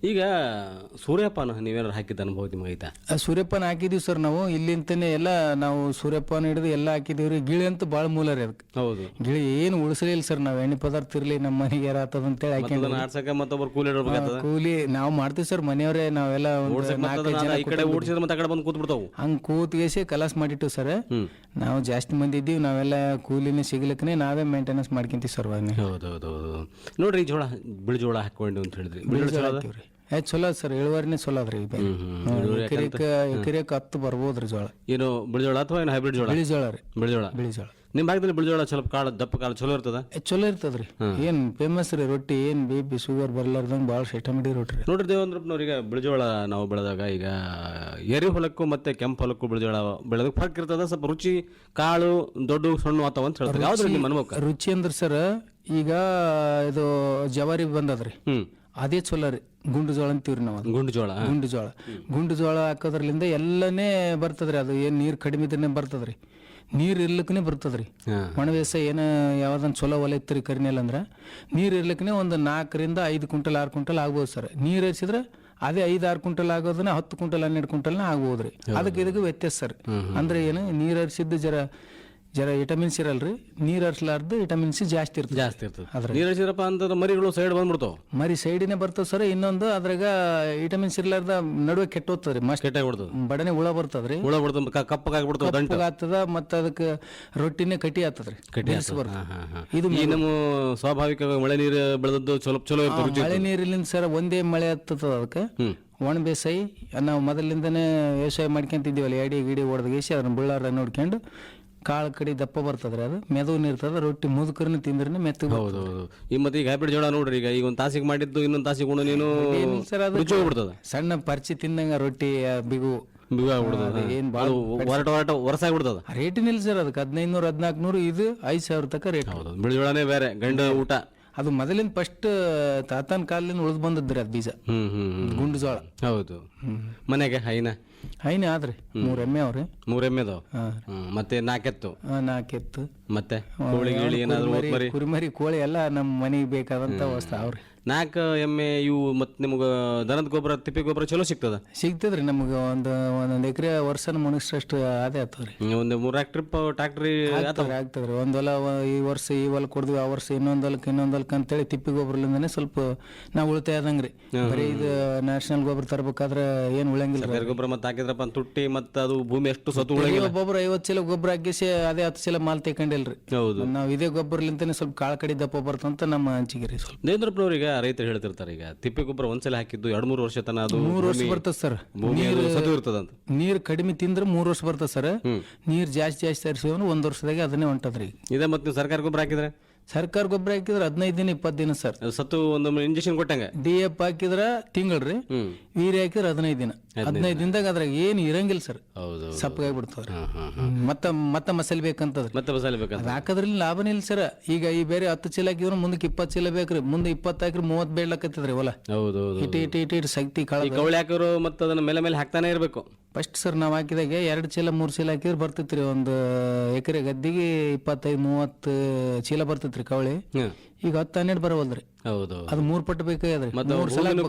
ಈಗ ಸೂರ್ಯಪಾನ ನೀವೇನಾರು ಹಾಕಿದ್ದ ಅನುಭವ ನಿಮಗೆ ಐತಾ? ಸೂರ್ಯಪಾನ ಹಾಕಿದೀವಿ ಸರ್ ನಾವು. ಇಲ್ಲಿಂತಾನೆ ಎಲ್ಲ ನಾವು ಸೂರ್ಯಪಾನ ಹಿಡಿದು ಎಲ್ಲ ಹಾಕಿದೀವ್ರಿ. ಗಿಳಿ ಅಂತೂ ಭಾಳ ಮೂಲ ರೀ ಅದಕ್ಕೆ. ಹೌದು, ಗಿಳಿ ಏನು ಉಳಿಸಲಿಲ್ಲ ಸರ್. ನಾವು ಎಣ್ಣೆ ಪದಾರ್ಥ ಇರ್ಲಿ ನಮ್ಮ ಮನೆಗೆ ಯಾರಾತದ ಅಂತೇಳಿ ಹಾಕಿ ಕೂಲಿ ನಾವು ಮಾಡ್ತೀವಿ ಸರ್. ಮನೆಯವರೇ ನಾವೆಲ್ಲ ಹಂಗ್ ಕೂತ್ಗೇಸಿ ಕಲಾಸ್ ಮಾಡಿಟ್ಟು ಸರ್. ನಾವು ಜಾಸ್ತಿ ಮಂದಿ ಇದ್ದೀವಿ, ನಾವೆಲ್ಲ ಕೂಲಿನ ಸಿಗ್ಲಿಕ್ಕೆ ನಾವೇ ಮೇಂಟೆನೆನ್ಸ್ ಮಾಡ್ಕೊಂತೀವಿ ಸರ್. ಹೌದೌದು. ನೋಡ್ರಿ, ಜೋಳ ಬಿಳಿ ಜೋಳ ಹಾಕೊಂಡು ಅಂತ ಹೇಳಿದ್ರಿ. ಚಲೋ ಅದ ಸರ್, ಇಳುವರಿನೇ ಚಲೋ ಅದ್ರಿ ಈಗ. ಎಕರೆಕ 10 ಬರ್ಬೋದ್ರಿ ಜೋಳ. ಏನು ಬಿಳಿಜೋಳ ಅಥವಾ ಏನು ಹೈಬ್ರಿಡ್ ಜೋಳ? ಬಿಳಿಜೋಳ ರೀ. ಬಿಳಿಜೋಳ. ನಿಮ್ಮ ಭಾಗದಲ್ಲಿ ಬಿಳಿಜೋಳ ಸ್ವಲ್ಪ ಕಾಳು ದಪ್ಪ ಕಾಳು ಚಲೋ ಇರ್ತದ? ಚಲೋ ಇರ್ತದ್ರಿ. ಏನ್ ಫೇಮಸ್ ರೀ ರೊಟ್ಟಿ, ಏನ್ BP ಶುಗರ್ ಬರ್ಲಾರ್ದಂಗ ಭಾಳ ಸಿಸ್ಟಮಿಡಿ ರೊಟ್ಟಿ. ನೋಡ್ರಿ ದೇವೇಂದ್ರಪ್ಪನವ್ರೀಗ ಬಿಳಿಜೋಳ ನಾವು ಬೆಳೆದಾಗ ಈಗ ಎರಿ ಹೊಲಕ್ಕೂ ಮತ್ತೆ ಕೆಂಪು ಹೊಲಕ್ಕೂ ಬಿಳಿಜೋಳ ಬೆಳೆದಕ್ಕೆ ಫರ್ಕ್ ಇರ್ತದ? ಸ್ವಲ್ಪ ರುಚಿ ಕಾಳು ದೊಡ್ಡ ಸಣ್ಣ ಆತಾವ ಅಂತ ಹೇಳ್ತಾರೆ. ಯಾವ್ದು ನಿಮ್ಮ ಅನುಭವ? ರುಚಿ ಅಂದ್ರ ಸರ್ ಈಗ ಇದು ಜವಾರಿ ಬಂದದ್ರಿ, ಅದೇ ಚಲೋ ರೀ. ಗುಂಡು ಜೋಳ ಅಂತೀವ್ರಿ ನಾವು. ಗುಂಡು ಜೋಳ ಹಾಕೋದ್ರಲಿಂದ ಎಲ್ಲನೇ ಬರ್ತದ್ರಿ. ಅದು ಏನ್ ನೀರ್ ಕಡಿಮೆ ಇದ್ರೆ ಬರ್ತದ್ರಿ, ನೀರ್ ಇರ್ಲಿಕ್ಕನೆ ಬರ್ತದ್ರಿ. ಒಣ ಬೇಸಾಯ ಏನ ಯಾವ್ದನ್ ಚಲೋ ಹೊಲ ಇತ್ತರಿ ಕರಿನೆಲ್ಲ ಅಂದ್ರ ನೀರ್ ಇರ್ಲಿಕ್ಕನೆ ಒಂದು 4 ರಿಂದ 5 ಕ್ವಿಂಟಲ್ 6 ಕ್ವಿಂಟಲ್ ಆಗ್ಬೋದು ಸರ್. ನೀರ್ ಹರಿಸಿದ್ರೆ ಅದೇ 5-6 ಕ್ವಿಂಟಲ್ ಆಗೋದನ್ನ 10 ಕ್ವಿಂಟಲ್ 12 ಕ್ವಿಂಟಲ್ನ ಆಗ್ಬೋದ್ರಿ. ಅದಕ್ಕೆ ಇದಕ್ಕೆ ವ್ಯತ್ಯಾಸ ಸರ್. ಅಂದ್ರೆ ಏನು ನೀರ್ ಹರಿಸಿದ್ದು ಜರ ವಿಟಮಿನ್ಸ್ ಇರಲ್ರಿ, ನೀರ್ ಹರಿಸಲಾರ್ದು ವಿಟಮಿನ್ ಸಿ ಜಾಸ್ತಿ ಇರ್ತದೆ. ನೀರ್ ಹರಿಸಿರಪ್ಪ ಅಂತಂದ್ರೆ ಮರಿಗಳು ಸೈಡ್ ಬಂದ್ಬಿಡ್ತಾವ. ಮರಿ ಸೈಡಿನೇ ಬರ್ತಾವ ಸರ್. ಇನ್ನೊಂದು ಅದ್ರಾಗ ವಿಟಮಿನ್ಸ್ ಇರ್ಲಾರ್ದ ನಡುವೆ ಕೆಟ್ಟೋಗ್ತದ್ರಿ, ಮಸ್ತ್ ಕೆಟ್ಟಾಗ್ಬಿಡ್ತದ. ಬಡನೆ ಹುಳ ಬರ್ತದ್ರಿ, ಕಪ್ಪಗಾಗ್ತದ. ಮತ್ತ ಅದಕ್ಕೆ ರೊಟ್ಟಿನೇ ಕಟಿ ಆಗ್ತದ್ರಿ, ಇದು ನಮ್ಮ ಸ್ವಾಭಾವಿಕ ಮಳೆ ನೀರು ಬೆಳೆದದ್ದು ಚಲೋ ಮಳೆ ನೀರಿಲಿಂದ ಸರ್ ಒಂದೇ ಮಳೆ ಹತ್ತದ. ಅದಕ್ಕೆ ಒಣ ಬೇಸಾಯಿ ನಾವು ಮೊದಲಿಂದನೇ ವ್ಯವಸಾಯ ಮಾಡ್ಕೊಂತಿದ್ದೀವಲ್ಲ, ಎಡಿ ಗಿಡಿ ಹೊಡೆದಗೇಸಿ ಅದನ್ನ ಬಳ್ಳಾರ ನೋಡ್ಕೊಂಡು ಕಾಳು ಕಡಿ ದಪ್ಪ ಬರ್ತದ್ರಿ. ಅದು ಮೆದುವನ್ ಇರ್ತದ, ರೊಟ್ಟಿ ಮುದುಕರ್ನ ತಿಂದ್ರೆ ಮೆತ್ತಗೆ. ಹೌದು. ಈ ಮತ್ತೆ ಈಗ ಹೈಬ್ರಿಡ್ ಜೋಳ ನೋಡ್ರಿ, ಈಗ ಒಂದು ತಾಸಿಗೆ ಮಾಡಿದ್ದು ಇನ್ನೊಂದು ತಾಸಿಗೆ ಉಣ್ಣು ನೀನು ಬಿಡ್ತದ. ಸಣ್ಣ ಪರ್ಚಿ ತಿಂದಂಗ ರೊಟ್ಟಿ ಬಿಗು ಏನ್ ಬಾಳ ವರ್ಷ ಆಗ್ಬಿಡ್ತದ. ರೇಟಿನಿಲ್ಲ ಸರ್ ಅದಕ್ಕೆ 1500-1400, ಇದು 5000 ತನಕ ರೇಟ್. ಬಿಳಿಜೋಳನೇ ಬೇರೆ ಗಂಡ ಊಟ. ಅದು ಮೊದಲಿನ ಫಸ್ಟ್ ತಾತನ ಕಾಲದಿಂದ ಉಳಿದು ಬಂದದ್ರಿ ಅದು ಬೀಜ, ಗುಂಡು ಜೋಳ. ಹೌದು. ಮನೆಗೆ ಹೈನ ಆದ್ರಿ 3 ಎಮ್ಮೆ ಅವ್ರಿ. 3 ಎಮ್ಮೆ ಅದಾವ. ಮತ್ತೆ 4 ಎತ್ತು. 4 ಎತ್ತು. ಮತ್ತೆ ಕೋಳಿ ಗಿಳಿ ಏನಾದ್ರು ಕುರಿಮರಿ ಕೋಳಿ ಎಲ್ಲ ನಮ್ಮ ಮನೆಗೆ ಬೇಕಾದಂತ ವಸ್ತು ಅವ್ರಿ. 4 ಎಮ್ಮೆ ಇವು. ಮತ್ತೆ ನಿಮ್ಗ ದನದ ಗೊಬ್ಬರ ತಿಪ್ಪಿ ಗೊಬ್ಬರ ಚಲೋ ಸಿಗ್ತದ್ರಿ ನಮ್ಗ. ಒಂದೊಂದ್ ಎಕರೆ ವರ್ಷನ ಮುಣಿಸಷ್ಟು ಅದೇ ಆತವ್ರಿ. ಒಂದು 3 ಟ್ರಿಪ್ ಟ್ರಾಕ್ಟರಿ ಆಗ್ತದ್ರಿ. ಒಂದ್ ಹೊಲ ಈ ವರ್ಷ ಈ ಹೊಲ ಕೊಡ್ದ್ವಿ, ಆ ವರ್ಷ ಇನ್ನೊಂದ್ ಹೊಲಕ್ ಅಂತೇಳಿ ತಿಪ್ಪಿ ಗೊಬ್ಬರಲಿಂದಾನೆ ಸ್ವಲ್ಪ ನಾವು ಉಳಿತಾಯ ಆದಂಗ್ರಿ. ಬರೀ ಇದು ನ್ಯಾಷನಲ್ ಗೊಬ್ಬರ ತರಬೇಕಾದ್ರೆ ಏನ್ ಉಳಂಗಿಲ್ಲ. ಗೊಬ್ಬರ ಮತ್ತೆ ಹಾಕಿದ್ರಪ್ಪ ತುಟ್ಟಿ ಮತ್ತೆ ಅದು ಭೂಮಿ ಎಷ್ಟು ಸತು ಉಳಿಲ್ಲ. ಒಬ್ಬೊಬ್ರು 50 ಚೀಲ ಗೊಬ್ಬರ ಹಾಕಿಸಿ ಅದೇ 10 ಚೀಲ ಮಾಲ್ ತೆಕೊಂಡಿಲ್ರಿ. ಹೌದು. ನಾವ್ ಇದೇ ಗೊಬ್ಬರಲಿಂತಾನೆ ಸ್ವಲ್ಪ ಕಾಳ ಕಡಿ ದಪ್ಪ ಬರ್ತಂತ ನಮ್ಮ ಹಂಚಿಗೆ ರೀ. ಸ್ವಲ್ಪ ದೇವೇಂದ್ರಪ್ಪನವ್ರಿಗೆ ರೈತರು ಹೇಳ್ತಿರ್ತಾರೆ, ಈಗ ತಿಪ್ಪೆ ಗೊಬ್ಬರ ಒಂದ್ಸಲ ಹಾಕಿದ್ದು 2-3 ವರ್ಷ ತನ ಅದು 3 ವರ್ಷ ಬರ್ತದ ಸರ್. ನೀರ್ ಕಡಿಮೆ ತಿಂದ್ರೆ 3 ವರ್ಷ ಬರ್ತದ ಸರ್. ನೀರ್ ಜಾಸ್ತಿ ಹರಿಸಿದ್ರೆ 1 ವರ್ಷದಾಗ ಅದನ್ನೇ ಹೊಂಟದ್ರಿ. ಇದೇ ಮತ್ತೆ ನೀವು ಸರ್ಕಾರ ಗೊಬ್ಬರ ಹಾಕಿದ್ರೆ ಸರ್ಕಾರ ಗೊಬ್ಬರ ಹಾಕಿದ್ರೆ 15 ದಿನ 20 ದಿನ ಸರ್. ಸತ್ತು ಒಂದು ಇಂಜೆಕ್ಷನ್ ಕೊಟ್ಟಂಗ. DAP ಹಾಕಿದ್ರ ತಿಂಗಳ್ರಿ, ವೀರ್ಯ ಹಾಕಿದ್ರೆ 15 ದಿನ. 15 ದಿನದಾಗ ಅದ್ರಾಗ ಏನ್ ಇರಂಗಿಲ್ಲ ಸರ್, ಸಪ್ಪಗಾಗ್ಬಿಡ್ತವ್ರಿ. ಮತ್ತ ಮಸಾಲೆ ಬೇಕಂತದ್ರಿ. ಮತ್ತೆ ಮಸಾಲೆ ಬೇಕಂತ ಹಾಕದ್ರಲ್ಲಿ ಲಾಭನೇ ಇಲ್ಲ ಸರ್. ಈಗ ಈ ಬೇರೆ 10 ಚೀಲ ಹಾಕಿದ್ರು ಮುಂದಕ್ಕೆ 20 ಚೀಲ ಬೇಕ್ರಿ. ಮುಂದೆ 20 ಹಾಕಿದ್ರೆ 30 ಬೇಡ್ಲಕತ್ತಿದ್ರಿ ಹೊಲ. ಇಟ್ಟು ಶಕ್ತಿ ಕವಳಿ ಹಾಕಿದ್ರು ಮತ್ತೆ ಅದನ್ನ ಮೇಲೆ ಹಾಕ್ತಾನೆ ಇರ್ಬೇಕು. ಫಸ್ಟ್ ಸರ್ ನಾವ್ ಹಾಕಿದಾಗ 2 ಚೀಲ 3 ಚೀಲ ಹಾಕಿದ್ರೆ ಬರ್ತೈತ್ರಿ. ಒಂದು ಎಕರೆ ಗದ್ದಿಗೆ 25-30 ಚೀಲ ಬರ್ತೈತ್ರಿ ಕವಳಿ. ಈಗ 10-12 ಬರವಲ್ರಿ. ಹೌದು. ಅದು 3 ಪಟ್ಟು ಬೇಕಾದ್ರಿ.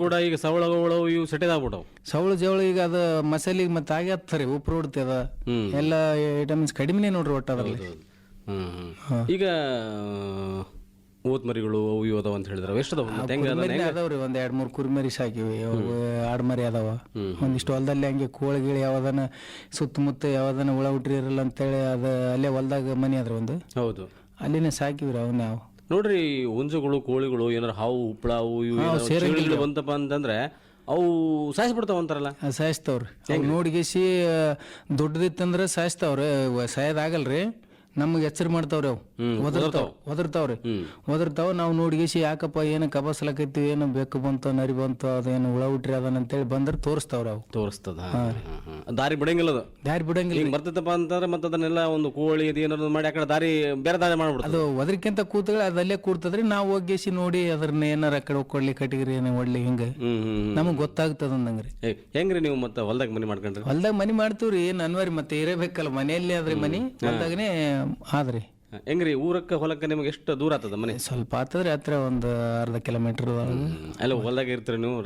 ಕೂಡ ಈಗ ಸವಳ ಇವು ಸೆಟೆದಾಗ್ಬಿಟ್ಟವು. ಸವಳ ಜವಳ ಈಗ ಅದು ಮಸಾಲಿಗೆ ಮತ್ತೆ ಆಗಿ ಹತ್ತರಿ ಉಪ್ಪು ಹೊಡ್ತದ. ಎಲ್ಲ ವಿಟಮಿನ್ಸ್ ಕಡಿಮೆನೇ ನೋಡ್ರಿ ಒಟ್ಟು ಅದ್ರಲ್ಲಿ. ಈಗ ಊತ್ ಮರಿಗಳು ಅವು ಇವು ಅದಾವ ಅಂತ ಹೇಳಿದ್ರೆ ಎಷ್ಟು ಅದಾವ್ರಿ. ಒಂದ್ 2-3 ಕುರಿಮರಿ ಸಾಕಿವಿ, ಆಡ್ಮರಿ ಅದಾವ. ಒಂದಿಷ್ಟು ಹೊಲದಲ್ಲಿ ಹಂಗೆ ಕೋಳಿ ಗಿಳಿ ಯಾವ್ದನ ಸುತ್ತಮುತ್ತ ಯಾವ್ದನ ಹುಳ ಹುಟ್ರಿ ಇರಲ್ಲ ಅಂತೇಳಿ ಅದ ಅಲ್ಲೇ ಹೊಲದಾಗ ಮನಿ ಅದ್ರ ಒಂದು. ಹೌದು. ಅಲ್ಲಿನೇ ಸಾಕಿವ್ರಿ ಅವನ್ನ. ನಾವು ನೋಡ್ರಿ ಹುಂಜಗಳು ಕೋಳಿಗಳು ಏನಾರ ಹಾವು ಉಪ್ಪಳ ಅವು ಇವು ಬಂತಪ್ಪ ಅಂತಂದ್ರೆ ಅವು ಸಾಯಿಸ್ಬಿಡ್ತಾವ ಅಂತಾರಲ್ಲ. ಸಾಯಿಸ್ತಾವ್ರಿ. ನೋಡಿಗೆಸಿ ದೊಡ್ಡದಿತ್ತಂದ್ರೆ ಸಾಯಿಸ್ತಾವ್ರಿ. ಸಾಯೋದಾಗಲ್ರಿ, ನಮ್ಗೆ ಎಚ್ಚರ ಮಾಡ್ತಾವ್ರಿ. ಅವು ಒದರ್ತಾವ. ನಾವು ನೋಡಿಗೆಸಿ ಯಾಕಪ್ಪ ಏನು ಕಬಾಸ್ಲಕೈತಿ, ಏನು ಬೆಕ್ಕು ಬಂತು ನರಿ ಬಂತು ಅದೇನು ಹುಳ ಹುಟ್ರಿ ಅದನ್ನ ಅಂತೇಳಿ ಬಂದ್ರೆ ತೋರಿಸ್ತಾವ್ರಿ. ಅವು ತೋರಿಸ್ತದ. ದಾರಿ ಬಿಡಂಗಿಲ್ಲ. ದಾರಿ ಬಿಡಂಗಿಲ್ಲ. ಬರ್ತೈತಪ್ಪ ಅಂತಂದ್ರೆ ಮತ್ತೆ ಅದನ್ನೆಲ್ಲ ಒಂದು ಕೋಳಿ ಏನಾದ್ರು ಮಾಡಿ ಆ ಕಡೆ ಬೇರೆ ದಾರಿ ಮಾಡ್ಬಿಡ್ತದೆ. ಅದು ಒದರ್ಕಿಂತ ಕೂತಗಳು ಅದಲ್ಲೇ ಕೂರ್ತದ್ರಿ. ನಾವು ಹೋಗಿಸಿ ನೋಡಿ ಅದ್ರನ್ನ ಏನಾರ ಆ ಕಡೆ ಕೊಡ್ಲಿ ಕಟ್ಟಿಗ್ರಿ ಏನ ಒಡ್ಲಿ ಹಿಂಗ ನಮಗ್ ಗೊತ್ತಾಗ್ತದ ಅಂದಂಗ್ರಿ. ಹೆಂಗ್ರಿ ನೀವು ಮತ್ತೆ ಹೊಲ್ದಾಗ ಮನಿ ಮಾಡ್ಕೊಂಡ್ರಿ? ಹೊಲ್ದಾಗ ಮನಿ ಮಾಡ್ತೀವ್ರಿ. ಏನ್ ಅನ್ವಾರಿ ಮತ್ತೆ ಇರಬೇಕಲ್ಲ ಮನೆಯಲ್ಲಿ ಆದ್ರಿ ಮನಿ. ಹೊಲ್ದಾಗನೇ ಆದ್ರಿ. ಹೆಂಗ್ರಿ ಊರಕ್ಕ ಹೊಲಕ್ಕ ನಿಮ್ಗೆ ಎಷ್ಟು ದೂರ ಆಗ್ತದ ಮನೆ? ಸ್ವಲ್ಪ ಆತದ್ರಿ, ಹತ್ರ ಒಂದು ಅರ್ಧ ಕಿಲೋಮೀಟರ್. ಅಲ್ಲ ಹೊಲ್ದಾಗ ಇರ್ತೀರಿ ನೀವು?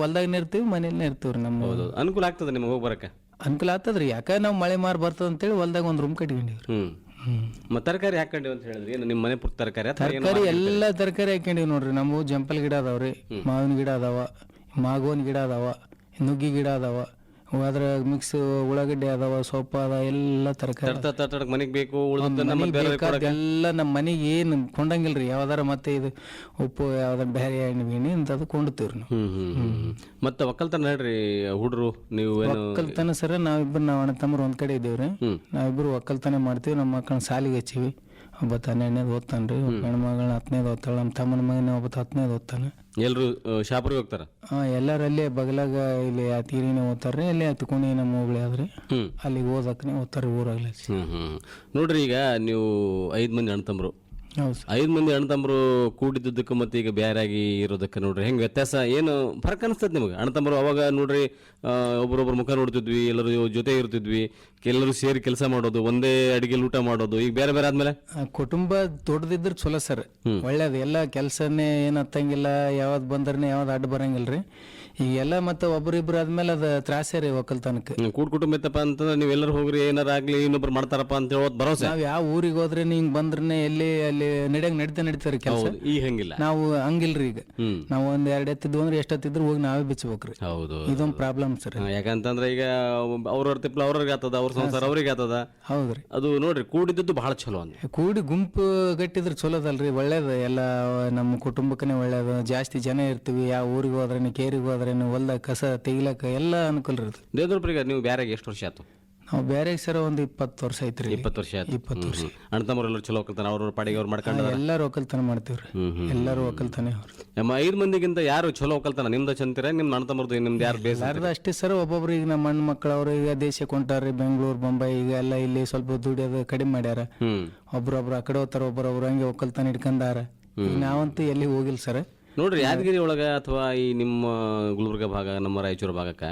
ಹೊಲ್ದಾಗನೇ ಇರ್ತೀವಿ, ಮನೇಲಿ ಇರ್ತೀವ್ರಿ. ನಮ್ಮ ಅನುಕೂಲ ಆಗ್ತದ ನಿಮ್ಗೆ ಹೋಗಿ ಬರಕ? ಅನುಕೂಲ ಆಗ್ತದ್ರಿ. ಯಾಕ ನಾವ್ ಮಳೆ ಮಾರ್ ಬರ್ತದ ಅಂತೇಳಿ ಹೊಲ್ದಾಗ ಒಂದ್ ರೂಮ್ ಕಟ್ಕೊಂಡಿವ್ರಿ. ಮತ್ತೆ ತರಕಾರಿ ಹಾಕೊಂಡಿವಿ ಅಂತ ಹೇಳಿದ್ರಿ. ಏನು ನಿಮ್ಮ ಮನೆ ಪುಟ್ಟ ತರಕಾರಿ ಎಲ್ಲಾ ತರಕಾರಿ ಹಾಕೊಂಡಿವಿ ನೋಡ್ರಿ. ನಮ್ಮ ಜಂಪಲ್ ಗಿಡ ಅದಾವ್ರಿ, ಮಾವಿನ ಗಿಡ ಅದಾವ, ಮಾಗೋನ್ ಗಿಡ ಅದಾವ, ನುಗ್ಗಿ ಗಿಡ ಅದಾವ, ಅದ್ರ ಮಿಕ್ಸ್ ಉಳ್ಳಾಗಡ್ಡಿ ಅದಾವ, ಸೊಪ್ಪು ಅದ, ಎಲ್ಲ ತರಕಾರಿ ಮನೆಗೆ ಬೇಕು ಉಳಿದದ್ದನ್ನ ಎಲ್ಲ ನಮ್ಮ ಮನೆಗೆ ಏನು ಕೊಂಡಂಗಿಲ್ರಿ. ಯಾವ್ದಾರ ಮತ್ತೆ ಇದು ಉಪ್ಪು ಯಾವ್ದಾರ ಬೇರೆ ಎಣ್ಣೆ ಇಂಥದ್ದು ಕೊಂಡ್ತೀವ್ರಿ ನಾವು. ಮತ್ತೆ ಒಕ್ಕಲ್ತನ ಹೇಳ್ರಿ ಹುಡ್ರು ನೀವು ಒಕ್ಕಲ್ತನ ಸರ ನಾವಿಬ್ಬರು ಅಣ್ಣ ತಮ್ಮರು ಒಂದ್ ಕಡೆ ಇದ್ದೇವ್ರಿ. ನಾವಿಬ್ರು ಒಕ್ಕಲ್ತನ ಮಾಡ್ತೀವಿ. ನಮ್ಮ ಮಕ್ಕಳನ್ನ ಸಾಲಿಗೆ ಹಚ್ಚಿವಿ. ಒಬ್ಬ 12ನೇದು ಓದ್ತಾನ್ರಿ, ಒಬ್ಬ ಹೆಣ್ಮಗಳನ್ನ 10ನೇದು ಓದ್ತಾಳ. ನಮ್ಮ ತಮ್ಮನ ಮಗನ ಒಬ್ಬ 10ನೇದು ಓದ್ತಾನೆ. ಎಲ್ರು ಶಾಪುರ್ಗೆ ಹೋಗ್ತಾರ? ಎಲ್ಲಾರು ಅಲ್ಲೇ ಬಗಲಾಗ ಇಲ್ಲಿ ತೀರಿನೇ ಓದ್ತಾರ್ರಿ. ಅಲ್ಲೇ ಹತ್ಕೊಂಡು ನಮ್ಮ ಹೋಗ್ಲಿ ಆದ್ರಿ ಅಲ್ಲಿಗೆ ಓದಕ್ಕನೆ ಓದ್ತಾರ ಊರಾಗ್ಲಿ. ನೋಡ್ರಿ, ಈಗ ನೀವು 5 ಮಂದಿ ಅಣ್ತಂಬ್ರು, 5 ಮಂದಿ ಅಣ್ತಂಬ್ರು ಕೂಡಿದ್ದಕ್ಕೆ ಮತ್ತೆ ಈಗ ಬೇರಾಗಿ ಇರೋದಕ್ಕೆ ನೋಡ್ರಿ ಹೆಂಗ್ ವ್ಯತ್ಯಾಸ, ಏನು ಫರಕ್ ಅನಿಸ್ತದೆ ನಿಮಗೆ? ಅಣ್ತಂಬ್ರು ಅವಾಗ ನೋಡ್ರಿ ಒಬ್ರೊಬ್ರ ಮುಖ ನೋಡ್ತಿದ್ವಿ, ಎಲ್ಲರೂ ಜೊತೆ ಇರ್ತಿದ್ವಿ, ಎಲ್ಲರೂ ಸೇರಿ ಕೆಲಸ ಮಾಡೋದು, ಒಂದೇ ಅಡಿಗೆ ಊಟ ಮಾಡೋದು. ಈಗ ಬೇರೆ ಬೇರೆ ಆದ್ಮೇಲೆ ಕುಟುಂಬ ದೊಡ್ಡದಿದ್ರ ಚಲೋ ಸರ್, ಒಳ್ಳೇದು. ಎಲ್ಲ ಕೆಲಸನೇ ಏನ್ ಹತ್ತಂಗಿಲ್ಲ, ಯಾವ್ದು ಬಂದ್ರೆ ಯಾವ್ದು ಅಡ್ಡ ಬರಂಗಿಲ್ರಿ. ಈಗೆಲ್ಲ ಮತ್ತೆ ಒಬ್ರಿಬ್ರು ಆದ್ಮೇಲೆ ಅದ ತ್ರಾಸೇ ರೀ ಒಕ್ಕಲ್ತನಕ್ಕೆ. ಕೂಡ್ ಕುಟುಂಬ ಇತ್ತಪ್ಪ ಅಂತಂದ್ರೆ ನೀವು ಎಲ್ಲರೂ ಹೋಗ್ರಿ, ಏನಾರ ಆಗ್ಲಿ ಇನ್ನೊಬ್ರು ಮಾಡ್ತಾರಪ್ಪ ಅಂತ ಹೇಳೋದು ಭರೋಸೆ. ನಾವ್ ಯಾವ ಊರಿಗೆ ಹೋದ್ರೆ ಹಿಂಗ್ ಬಂದ್ರೆ ಎಲ್ಲಿ ಅಲ್ಲಿ ನಡೀತಾರೆ ಕೆಲಸ. ಈಗ ಹಂಗಿಲ್ಲ, ನಾವು ಹಂಗಿಲ್ರಿ. ಈಗ ನಾವು ಒಂದ್ 2 ಎತ್ತಿದ್ವು ಅಂದ್ರೆ ಎಷ್ಟೊತ್ತಿದ್ರು ಹೋಗಿ ನಾವೇ ಬಿಚ್ಚಬೇಕ್ರಿ. ಹೌದು, ಇದೊಂದು ಪ್ರಾಬ್ಲಮ್ ಸರ್. ಯಾಕಂತಂದ್ರೆ ಈಗ ಅವ್ರವ್ರ ತಿಪ್ಪಲ ಅವ್ರಿಗೆ ಆತದ, ಅವ್ರ ಸಂಸಾರ ಅವ್ರಿಗೆ ಆತದ. ಹೌದ್ರಿ, ಅದು ನೋಡ್ರಿ ಕೂಡಿದ್ದು ಬಹಳ ಚಲೋ ಅಂತ. ಕೂಡಿ ಗುಂಪು ಗಟ್ಟಿದ್ರೆ ಚಲೋದಲ್ರಿ, ಒಳ್ಳೇದು. ಎಲ್ಲ ನಮ್ಮ ಕುಟುಂಬಕ್ಕನೇ ಒಳ್ಳೇದು. ಜಾಸ್ತಿ ಜನ ಇರ್ತೀವಿ. ಯಾವ ಊರಿಗೆ ಹೋದ್ರೇನು, ಕೇರಿಗೆ ಹೋದ್ರೇನು, ಹೊಲ್ದಾಗ ಕಸ ತೆಗಿಲಕ್ಕ ಎಲ್ಲ ಅನುಕೂಲ ಇರ್ತದೆ. ದೇವ್ರಪ್ರಿಗೆ ನೀವು ಬೇರೆ ಎಷ್ಟು ವರ್ಷ ಆಯ್ತು? ನಾವು ಬೇರೆ ಸರ್ ಒಂದು 20 ವರ್ಷ ಐತ್ರಿ. 20 ವರ್ಷ ಆಯ್ತು. 20 ವರ್ಷ. ಅಣ್ತಮ್ಮರೆಲ್ಲರೂ ಚಲೋ ಒಕ್ಕಲ್ತಾನ, ಅವ್ರವ್ರ ಪಾಡಿಗೆ ಅವ್ರು ಮಾಡ್ಕೊಂಡು ಎಲ್ಲರೂ ಒಕ್ಕಲ್ತನ ಮಾಡ್ತೀವ್ರಿ. ಎಲ್ಲರೂ ಒಕ್ಕಲ್ತಾನೆ. ನಮ್ಮ 5 ಮಂದಿಗಿಂತ ಯಾರು ಚಲೋ ಒಕ್ಕಲ್ತಾನ? ನಿಮ್ದು ಚಂತೀರ, ನಿಮ್ ಅಣ್ತಮ್ಮರದು ನಿಮ್ದು ಯಾರು ಬೇಸ್? ಅಷ್ಟೇ ಸರ್. ಒಬ್ಬೊಬ್ರು ಈಗ ನಮ್ಮ ಅಣ್ಣ ಮಕ್ಕಳು ಅವ್ರು ಈಗ ದೇಶಕ್ಕೆ ಹೊಂಟಾರ್ರಿ, ಬೆಂಗಳೂರು ಬೊಂಬೈ. ಈಗ ಎಲ್ಲ ಇಲ್ಲಿ ಸ್ವಲ್ಪ ದುಡಿಯೋದು ಕಡಿಮೆ ಮಾಡ್ಯಾರ. ಒಬ್ರೊಬ್ರು ಆ ಕಡೆ ಹೋಗ್ತಾರ, ಒಬ್ಬರೊಬ್ರು ಹಂಗೆ ಒಕ್ಕಲ್ತಾನ ಇಟ್ಕೊಂಡಾರ. ನಾವಂತೂ ಎಲ್ಲಿ ಹೋಗಿಲ್ಲ ಸರ್. ನೋಡ್ರಿ, ಯಾದಗಿರಿ ಒಳಗ ಅಥವಾ ಈ ನಿಮ್ಮ ಗುಲ್ಬರ್ಗ ಭಾಗ, ನಮ್ಮ ರಾಯಚೂರು ಭಾಗಕ್ಕೆ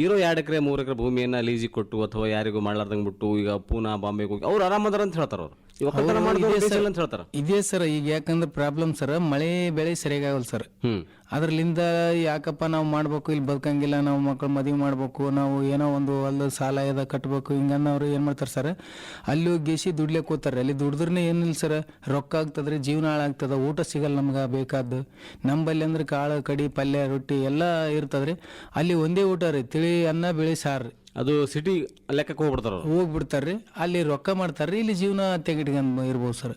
ಇರೋ 2 ಎಕರೆ 3 ಎಕರೆ ಭೂಮಿಯನ್ನ ಲೀಸಿಗೆ ಕೊಟ್ಟು ಅಥವಾ ಯಾರಿಗೂ ಮಾಡ್ಲಾರ್ದಂಗ್ ಬಿಟ್ಟು ಈಗ ಪೂನಾ ಬಾಂಬೆಗೆ ಹೋಗಿ ಅವ್ರು ಆರಾಮದಾರ ಅಂತ ಹೇಳ್ತಾರ. ಅವ್ರು ಇದೇ ಸರ್. ಈಗ ಯಾಕಂದ್ರೆ ಪ್ರಾಬ್ಲಮ್ ಸರ್, ಮಳೆ ಬೆಳೆ ಸರಿಯಾಗಿ ಆಗಲ್ಲ ಸರ್. ಅದ್ರಲಿಂದ ಯಾಕಪ್ಪ ನಾವು ಮಾಡ್ಬೇಕು, ಇಲ್ಲಿ ಬದುಕಂಗಿಲ್ಲ, ನಾವು ಮಕ್ಕಳು ಮದುವೆ ಮಾಡ್ಬೇಕು, ನಾವು ಏನೋ ಒಂದು ಹೊಲದ ಸಾಲ ಎದ ಕಟ್ಬೇಕು, ಹಿಂಗನ್ನ ಅವ್ರು ಏನ್ ಮಾಡ್ತಾರೆ ಸರ್, ಅಲ್ಲಿ ಹೋಗಿ ಗೇಸಿ ದುಡ್ಲಿಕ್ಕೆ ಹೋಗ್ತಾರೆ. ಅಲ್ಲಿ ದುಡಿದ್ರೆ ಏನಿಲ್ಲ ಸರ್, ರೊಕ್ಕ ಆಗ್ತದ್ರಿ, ಜೀವನ ಹಾಳಾಗ್ತದ, ಊಟ ಸಿಗಲ್ಲ ನಮ್ಗೆ ಬೇಕಾದ್ದು. ನಂಬಲ್ಲಿ ಅಂದ್ರೆ ಕಾಳು ಕಡಿ ಪಲ್ಯ ರೊಟ್ಟಿ ಎಲ್ಲ ಇರ್ತದ್ರಿ. ಅಲ್ಲಿ ಒಂದೇ ಊಟ ರೀ, ತಿಳಿ ಅನ್ನ ಬಿಳಿ ಸಾರು. ಅದು ಸಿಟಿ ಲೆಕ್ಕಕ್ಕೆ ಹೋಗ್ಬಿಡ್ತಾರ್ರಿ. ಅಲ್ಲಿ ರೊಕ್ಕ ಮಾಡ್ತಾರ್ರಿ, ಇಲ್ಲಿ ಜೀವನ ತೆಗಿಟ್ಕೊಂಡ್ ಇರ್ಬೋದು ಸರ್.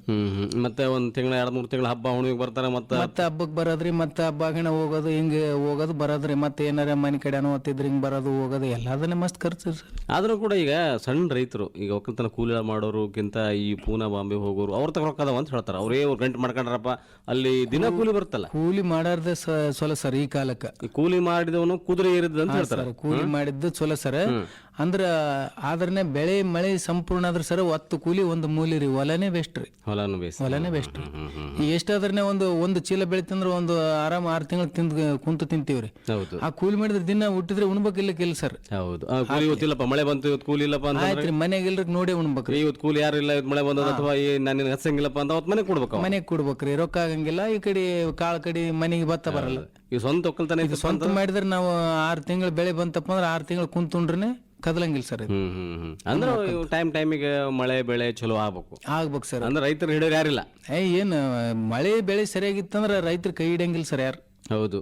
ಮತ್ತೆ ಒಂದ್ ತಿಂಗಳ 2-3 ತಿಂಗಳ ಹಬ್ಬ ಹುಣ್ಣಿಗೆ ಬರ್ತಾರ, ಮತ್ತೆ ಹಬ್ಬಕ್ಕೆ ಬರೋದ್ರಿ, ಮತ್ತೆ ಹಬ್ಬ ಹೋಗೋದು, ಹಿಂಗೆ ಹೋಗೋದು ಬರೋದ್ರಿ. ಮತ್ತೆ ಏನಾರ ಮನೆ ಕಡೆ ಅನುವತ್ತಿದ್ರೆ ಹಿಂಗ್ ಬರೋದು ಹೋಗೋದು ಎಲ್ಲದನ್ನೇ ಮಸ್ತ್ ಖರ್ಚು ಸರ್. ಆದ್ರೂ ಕೂಡ ಈಗ ಸಣ್ಣ ರೈತರು ಈಗ ಒಕ್ಕಲ್ತನ ಕೂಲಿ ಮಾಡೋರುಗಿಂತ ಈ ಪೂನಾ ಬಾಂಬೆ ಹೋಗೋರು ಅವ್ರ ತಗ ರೊಕ್ಕ ಅದಾವ ಅಂತ ಹೇಳ್ತಾರ. ಅವ್ರೇ ಗಂಟು ಮಾಡ್ಕೊಂಡ್ರಪ್ಪ, ಅಲ್ಲಿ ದಿನ ಕೂಲಿ ಬರ್ತಲ್ಲ. ಕೂಲಿ ಮಾಡಾರ್ದೆ ಚಲೋ ಸರ್ ಈ ಕಾಲಕ್ಕೆ. ಕೂಲಿ ಮಾಡಿದವನು ಕುದುರೆ ಏರಿದ ಅಂತ ಹೇಳ್ತಾರ. ಕೂಲಿ ಮಾಡಿದ್ದು ಚಲೋ ಸರ್. ಅಂದ್ರ ಆದ್ರನೆ ಬೆಳೆ ಮಳೆ ಸಂಪೂರ್ಣ ಆದ್ರ ಸರ್ 10 ಕೂಲಿ ಒಂದು ಮೂಲಿ ರೀ. ಹೊಲನೇ ಬೆಸ್ಟ್ ರೀ. ಹೊಲನೇ ಬೆಸ್ಟ್. ಈಗ ಎಷ್ಟಾದ್ರೆ ಒಂದು ಚೀಲ ಬೆಳಿತಂದ್ರ ಒಂದು ಆರಾಮ್ 6 ತಿಂಗಳು ಕುಂತು ತಿಂತೀವ್ರಿ. ಆ ಕೂಲಿ ಮಾಡಿದ್ರೆ ದಿನ ಹುಟ್ಟಿದ್ರೆ ಉಣ್ಬೇಕಿಲ್ಲ ಸರ್. ಹೌದು, ಕೂಲಿ ಇವತ್ತಿಲ್ಲಪ್ಪ, ಮಳೆ ಬಂತು ಇವತ್ತು ಕೂಲಿ ಇಲ್ಲಪ್ಪ ಅಂತ ಆಯ್ತ್ರಿ, ಮನೆಗೆ ಎಲ್ರಿಗೆ ನೋಡಿ ಉಣ್ಬೇಕ್ರಿ. ಇವತ್ತು ಕೂಲಿ ಯಾರು ಇಲ್ಲ, ಇವತ್ತು ಮಳೆ ಬಂದದ ಅಥವಾ ನಾನು ಹಚ್ಚಂಗಿಲ್ಲಪ್ಪ ಅಂತ ಅವತ್ತು ಮನೆಗೆ ಕೊಡ್ಬೇಕು. ಮನೆಗೆ ಕೊಡ್ಬೇಕ್ರಿ, ರೊಕ್ಕ ಆಗಂಗಿಲ್ಲ. ಈ ಕಡೆ ಕಾಳು ಕಡಿ ಮನೆಗೆ ಭತ್ತ ಬರಲ್ಲ. ಈ ಸ್ವಂತ ಒಕ್ಕಲ್ತಾನೆ ಸ್ವಂತ ಮಾಡಿದ್ರೆ ನಾವು 6 ತಿಂಗಳು ಬೆಳೆ ಬಂತಪ್ಪ ಅಂದ್ರೆ 6 ತಿಂಗಳು ಕುಂತ್ಕೊಂಡ್ರೆ ಕದಲಂಗಿಲ್ಲ ಸರ್. ಅಂದ್ರೆ ಟೈಮಿಗೆ ಮಳೆ ಬೆಳೆ ಚಲೋ ಆಗ್ಬೇಕು ಸರ್. ಅಂದ್ರೆ ರೈತರು ಹಿಡಿಯೋರು ಯಾರಿಲ್ಲ. ಏನ್ ಮಳೆ ಬೆಳೆ ಸರಿಯಾಗಿತ್ತಂದ್ರೆ ರೈತರು ಕೈ ಹಿಡಂಗಿಲ್ಲ ಸರ್ ಯಾರು. ಹೌದು,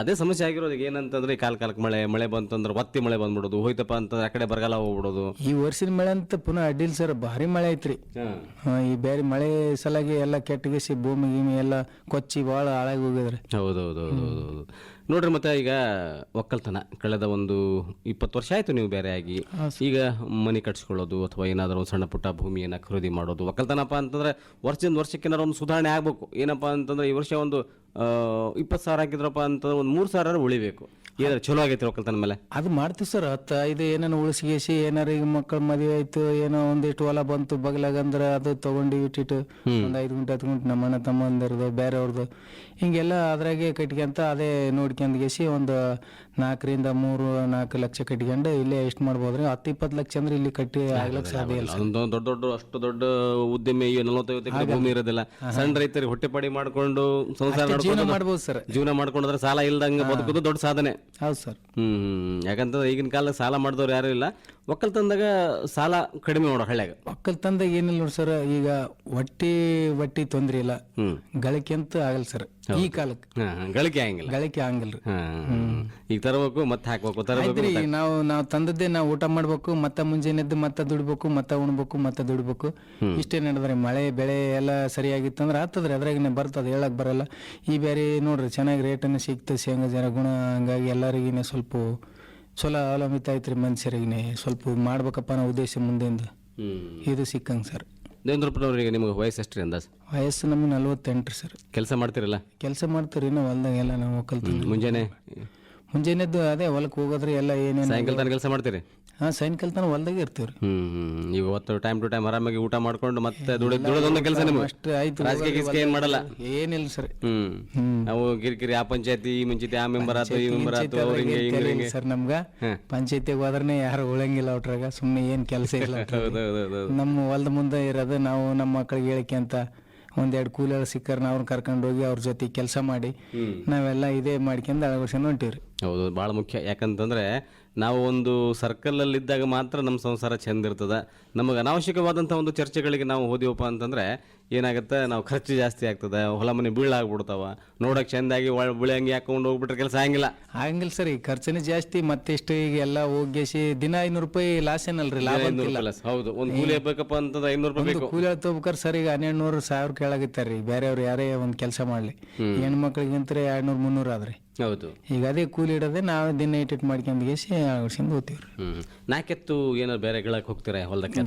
ಅದೇ ಸಮಸ್ಯೆ ಆಗಿರೋದು. ಏನಂತಂದ್ರೆ ಕಾಲಕ್ಕೆ ಮಳೆ ಬಂತಂದ್ರೆ ಒತ್ತಿ ಮಳೆ ಬಂದ್ಬಿಡೋದು, ಹೋಯ್ತಪ್ಪ ಅಂತಂದ್ರೆ ಆ ಕಡೆ ಬರಗಾಲ ಹೋಗ್ಬಿಡೋದು. ಈ ವರ್ಷದ ಮಳೆ ಅಂತ ಪುನಃ ಅಡ್ಡಿಲ್ಲ ಸರ್, ಭಾರಿ ಮಳೆ ಐತ್ರಿ. ಈ ಬೇರೆ ಮಳೆ ಸಲಾಗಿ ಎಲ್ಲ ಕೆಟ್ಟಗಿಸಿ ಭೂಮಿ ಗೀಮಿ ಎಲ್ಲ ಕೊಚ್ಚಿ ಬಹಳ ಹಾಳಾಗಿ ಹೋಗಿದ್ರಿ. ಹೌದೌದು. ನೋಡ್ರಿ, ಮತ್ತೆ ಈಗ ಒಕ್ಕಲ್ತನ ಕಳೆದ ಒಂದು 20 ವರ್ಷ ಆಯ್ತು ನೀವು ಬೇರೆ ಆಗಿ. ಈಗ ಮನೆ ಕಟ್ಸ್ಕೊಳ್ಳೋದು ಅಥವಾ ಏನಾದರೂ ಒಂದು ಸಣ್ಣ ಪುಟ್ಟ ಭೂಮಿಯನ್ನ ಖರೀದಿ ಮಾಡೋದು, ಒಕ್ಕಲ್ತನಪ್ಪ ಅಂತಂದ್ರೆ ವರ್ಷದಿಂದ ವರ್ಷಕ್ಕೆ ಏನಾದ್ರು ಒಂದು ಸುಧಾರಣೆ ಆಗ್ಬೇಕು. ಏನಪ್ಪಾ ಅಂತಂದ್ರೆ ಈ ವರ್ಷ ಒಂದು 20,000 ಹಾಕಿದ್ರಪ್ಪ ಅಂತಂದ್ರೆ ಒಂದು 3,000 ಉಳಿಬೇಕು. ಏನಾದ್ರು ಚಲೋ ಆಗೈತಿ ಒಕ್ಕಲ್ತನ ಮೇಲೆ? ಅದು ಮಾಡ್ತೀವಿ ಸರ್. 10-5 ಏನೇನು ಉಳಿಸಿಗೇಸಿ ಏನಾರ ಈಗ ಮಕ್ಕಳ ಮದುವೆ ಆಯ್ತು, ಏನೋ ಒಂದಿಷ್ಟು ಹೊಲ ಬಂತು ಬಗ್ಲಾಗಂದ್ರೆ ಅದು ತಗೊಂಡು ಇಟ್ಟಿಟ್ಟು ಒಂದು 5 ಗುಂಟೆ 10 ಗುಂಟೆ ನಮ್ಮ ಅಣ್ಣ ತಮ್ಮಂದಿರದು ಬೇರೆಯವ್ರದ್ದು ಹಿಂಗೆಲ್ಲ ಅದ್ರಾಗೆ ಕಟ್ಕೊಂತ ಅದೇ ನೋಡ್ಕೊಂಡ್ಗೇಸಿ ಒಂದು 4 ಲಕ್ಷ ಕಟ್ಕೊಂಡು ಇಲ್ಲೇ ಎಷ್ಟು ಮಾಡ್ಬೋದ್ರಿ. 10-20 ಲಕ್ಷ ಅಂದ್ರೆ ಇಲ್ಲಿ ಕಟ್ಟಿ ಆಗ್ಲಕ್ ಸಾಧ್ಯ ಇಲ್ಲ. ಅಷ್ಟು ದೊಡ್ಡ ಉದ್ಯಮಿ 45 ಎಕರೆ ಭೂಮಿ ಇರೋದಿಲ್ಲ. ಸಣ್ಣ ರೈತರಿಗೆ ಹೊಟ್ಟೆಪಾಡಿ ಮಾಡ್ಕೊಂಡು ಸಂಸಾರ ಜೀವನ ಮಾಡ್ಬೋದು ಸರ್. ಜೀವನ ಮಾಡ್ಕೊಂಡ್ರೆ ಸಾಲ ಇಲ್ದಂಗೆ ಬದುಕೋದು ದೊಡ್ಡ ಸಾಧನೆ. ಹೌದು ಸರ್. ಯಾಕಂತಂದ್ರೆ ಈಗಿನ ಕಾಲದಲ್ಲಿ ಸಾಲ ಮಾಡಿದವ್ರು ಯಾರು ಇಲ್ಲ. ಒಕ್ಕಲ್ತನದಾಗ ಸಾಲ ಕಡಿಮೆ ನೋಡೋ ಹಳ್ಳ್ಯಾಗ. ಒಕ್ಕಲ್ತನದಾಗ ಏನಿಲ್ಲ ನೋಡಿ ಸರ್, ಈಗ ಒಟ್ಟಿ ತೊಂದ್ರೆ ಇಲ್ಲ, ಗಳಿಕೆ ಅಂತ ಆಗಲ್ಲ ಸರ್ ಈ ಕಾಲಕ್ಕೆ. ಗಳಿಕೆ ಆಗಂಗಿಲ್ಲ, ಗಳಿಕೆ ಆಗಂಗಿಲ್ಲ. ಈಗ ತರಬೇಕು ಮತ್ತೆ ಹಾಕ್ಬೇಕು, ತರಬೇಕು. ನಾವು ತಂದದ್ದೇ ನಾವು ಊಟ ಮಾಡ್ಬೇಕು, ಮತ್ತೆ ಮುಂಜಾನೆ ಎದ್ದು ಮತ್ತೆ ದುಡಿಬೇಕು, ಮತ್ತೆ ಉಣ್ಬೇಕು, ಮತ್ತೆ ದುಡಿಬೇಕು. ಇಷ್ಟೇ ನಡೆದ್ರಿ. ಮಳೆ ಬೆಳೆ ಎಲ್ಲ ಸರಿಯಾಗಿತ್ತಂದ್ರೆ ಆಗ್ತದ್ರಿ, ಅದ್ರಾಗಿನೇ ಬರ್ತದೆ, ಹೇಳಕ್ ಬರಲ್ಲ. ಈ ಬೇರೆ ನೋಡ್ರಿ ಚೆನ್ನಾಗಿ ರೇಟನ್ನು ಸಿಗ್ತದೆ, ಶೇಂಗಾ ಜನ ಗುಣ, ಹಂಗಾಗಿ ಎಲ್ಲರಿಗಿನೇ ಸ್ವಲ್ಪ ಚಲೋ ಅವಲಂಬಿತ ಐತ್ರಿ. ಮನುಷ್ಯರಿಗಿನೇ ಸ್ವಲ್ಪ ಮಾಡ್ಬೇಕಪ್ಪ ಅನ್ನೋ ಉದ್ದೇಶ ಮುಂದೆಂದು ಇದು ಸಿಕ್ಕಂಗೆ ಸರ್. ದೇವೇಂದ್ರಪ್ಪನವ್ರಿಗೆ ನಿಮ್ಗೆ ವಯಸ್ಸು ಎಷ್ಟು ರೀ ಅಂದಾಜು? ವಯಸ್ಸು ನಮ್ಗೆ 48 ಸರ್. ಕೆಲಸ ಮಾಡ್ತಿರಲ್ಲ? ಕೆಲಸ ಮಾಡ್ತೀರಿ ನಾವು ಹೊಲ್ದಾಗೆಲ್ಲ, ನಾವು ಒಕ್ಕಲ್ತೀನಿ. ಮುಂಜಾನೆದ್ದು ಅದೇ ಹೊಲಕ್ಕೆ ಹೋಗೋದ್ರಿ ಎಲ್ಲ ಏನೇನು. ಸಾಯಂಕಾಲ ತನಕ ಕೆಲಸ ಮಾಡ್ತೀರಿ? ಸಾಯಂಕಾಲ ತನಕ ಹೊಲ್ದಾಗೆ ಇರ್ತೀವ್ರಿ. ಈಗ ಹೊತ್ತು ಟೈಮ್ ಟು ಟೈಮ್ ಆರಾಮಾಗಿ ಊಟ ಮಾಡ್ಕೊಂಡು ಮತ್ತೆ ದುಡಿದೊಂದು ಕೆಲಸ ನಿಮ್ಗೆ ಅಷ್ಟೇ ಆಯ್ತು. ರಾಜಕೀಯ ಏನ್ ಮಾಡಲ್ಲ? ಏನಿಲ್ಲ ಸರ್. ನಾವು ಕಿರಿಕಿರಿ ಆ ಪಂಚಾಯತಿ ಈ ಮುಂಚಿತಿ ಆ ಮೆಂಬರ್ ಆತು ಈ ಮೆಂಬರ್ ಆತು ಹಿಂಗೆ ಸರ್. ನಮ್ಗ ಪಂಚಾಯತಿಗೆ ಹೋದ್ರೆ ಯಾರು ಉಳಂಗಿಲ್ಲ ಒಟ್ರಾಗ, ಸುಮ್ಮನೆ ಏನ್ ಕೆಲಸ ಇಲ್ಲ. ನಮ್ಮ ಹೊಲ್ದ ಮುಂದೆ ಇರೋದು, ನಾವು ನಮ್ಮ ಮಕ್ಕಳಿಗೆ ಹೇಳಿಕೆ ಅಂತ ಒಂದೆರಡು ಕೂಲಿಗಳು ಸಿಕ್ಕರ್ ಅವ್ರನ್ನ ಕರ್ಕೊಂಡು ಹೋಗಿ ಅವ್ರ ಜೊತೆ ಕೆಲಸ ಮಾಡಿ ನಾವೆಲ್ಲ ಇದೇ ಮಾಡ್ಕೊಂಡು ಅಳವಡಿಸ್ಕೊಂಡು ಹೊಂಟಿವ್ರಿ. ಹೌದು, ಭಾಳ ಮುಖ್ಯ. ಯಾಕಂತಂದ್ರೆ ನಾವು ಒಂದು ಸರ್ಕಲಲ್ಲಿ ಇದ್ದಾಗ ಮಾತ್ರ ನಮ್ಮ ಸಂಸಾರ ಚೆಂದ ಇರ್ತದೆ. ನಮಗೆ ಅನಾವಶ್ಯಕವಾದಂಥ ಒಂದು ಚರ್ಚೆಗಳಿಗೆ ನಾವು ಹೋದಿವಪ್ಪ ಅಂತಂದ್ರೆ ಏನಾಗುತ್ತೆ, ನಾವು ಖರ್ಚು ಜಾಸ್ತಿ ಆಗ್ತದೆ, ಹೊಲ ಮನೆ ಬೀಳಾಗ್ಬಿಡ್ತಾವ, ನೋಡಕ್ ಚೆಂದಾಗಿ ಬಿಳಿ ಅಂಗಿ ಹಾಕೊಂಡು ಹೋಗ್ಬಿಟ್ರೆ ಕೆಲಸ ಆಗಿಲ್ಲ ಸರ್. ಈ ಖರ್ಚನೇ ಜಾಸ್ತಿ. ಮತ್ತೆ ಇಷ್ಟು ಈಗ ಎಲ್ಲ ಹೋಗಿಸಿ ದಿನ 500 ರೂಪಾಯಿ ಲಾಸ್ ಏನಲ್ರಿ, ಲಾಭ ಇಲ್ಲ. ಹೌದು, ಒಂದು ಕೂಲಿ ಬೇಕಪ್ಪ ಅಂತಂದ್ರೆ 500 ರೂಪಾಯಿ ಬೇಕು. ಕೂಲಿ ತಗೋಬೇಕಾರೆ ಸರ್ ಈಗ 1200-1000 ಕೇಳಾಗಿತ್ತಾರ್ರಿ. ಬೇರೆಯವ್ರು ಯಾರೇ ಒಂದ್ ಕೆಲಸ ಮಾಡ್ಲಿ, ಹೆಣ್ಮಕ್ಳಿಗಂತ 200-300 ಆದ್ರಿ. ಹೌದು, ಈಗ ಅದೇ ಕೂಲಿ ಇಡೋದೇ ನಾವು ದಿನ ಇಟ್ಟಿಟ್ಟು ಮಾಡ್ಕೊಂಡು ಗೇಸಿ ಅಳ್ಸ್ಕೊಂಡು ಹೋಗ್ತೀವ್ರಿ. ನಾಕೆತ್ತು ಏನೋ ಬೇರೆ ಗಿಳಕ್ ಹೋಗ್ತೀರಾ ಹೊಲದಕ್ಕೆ?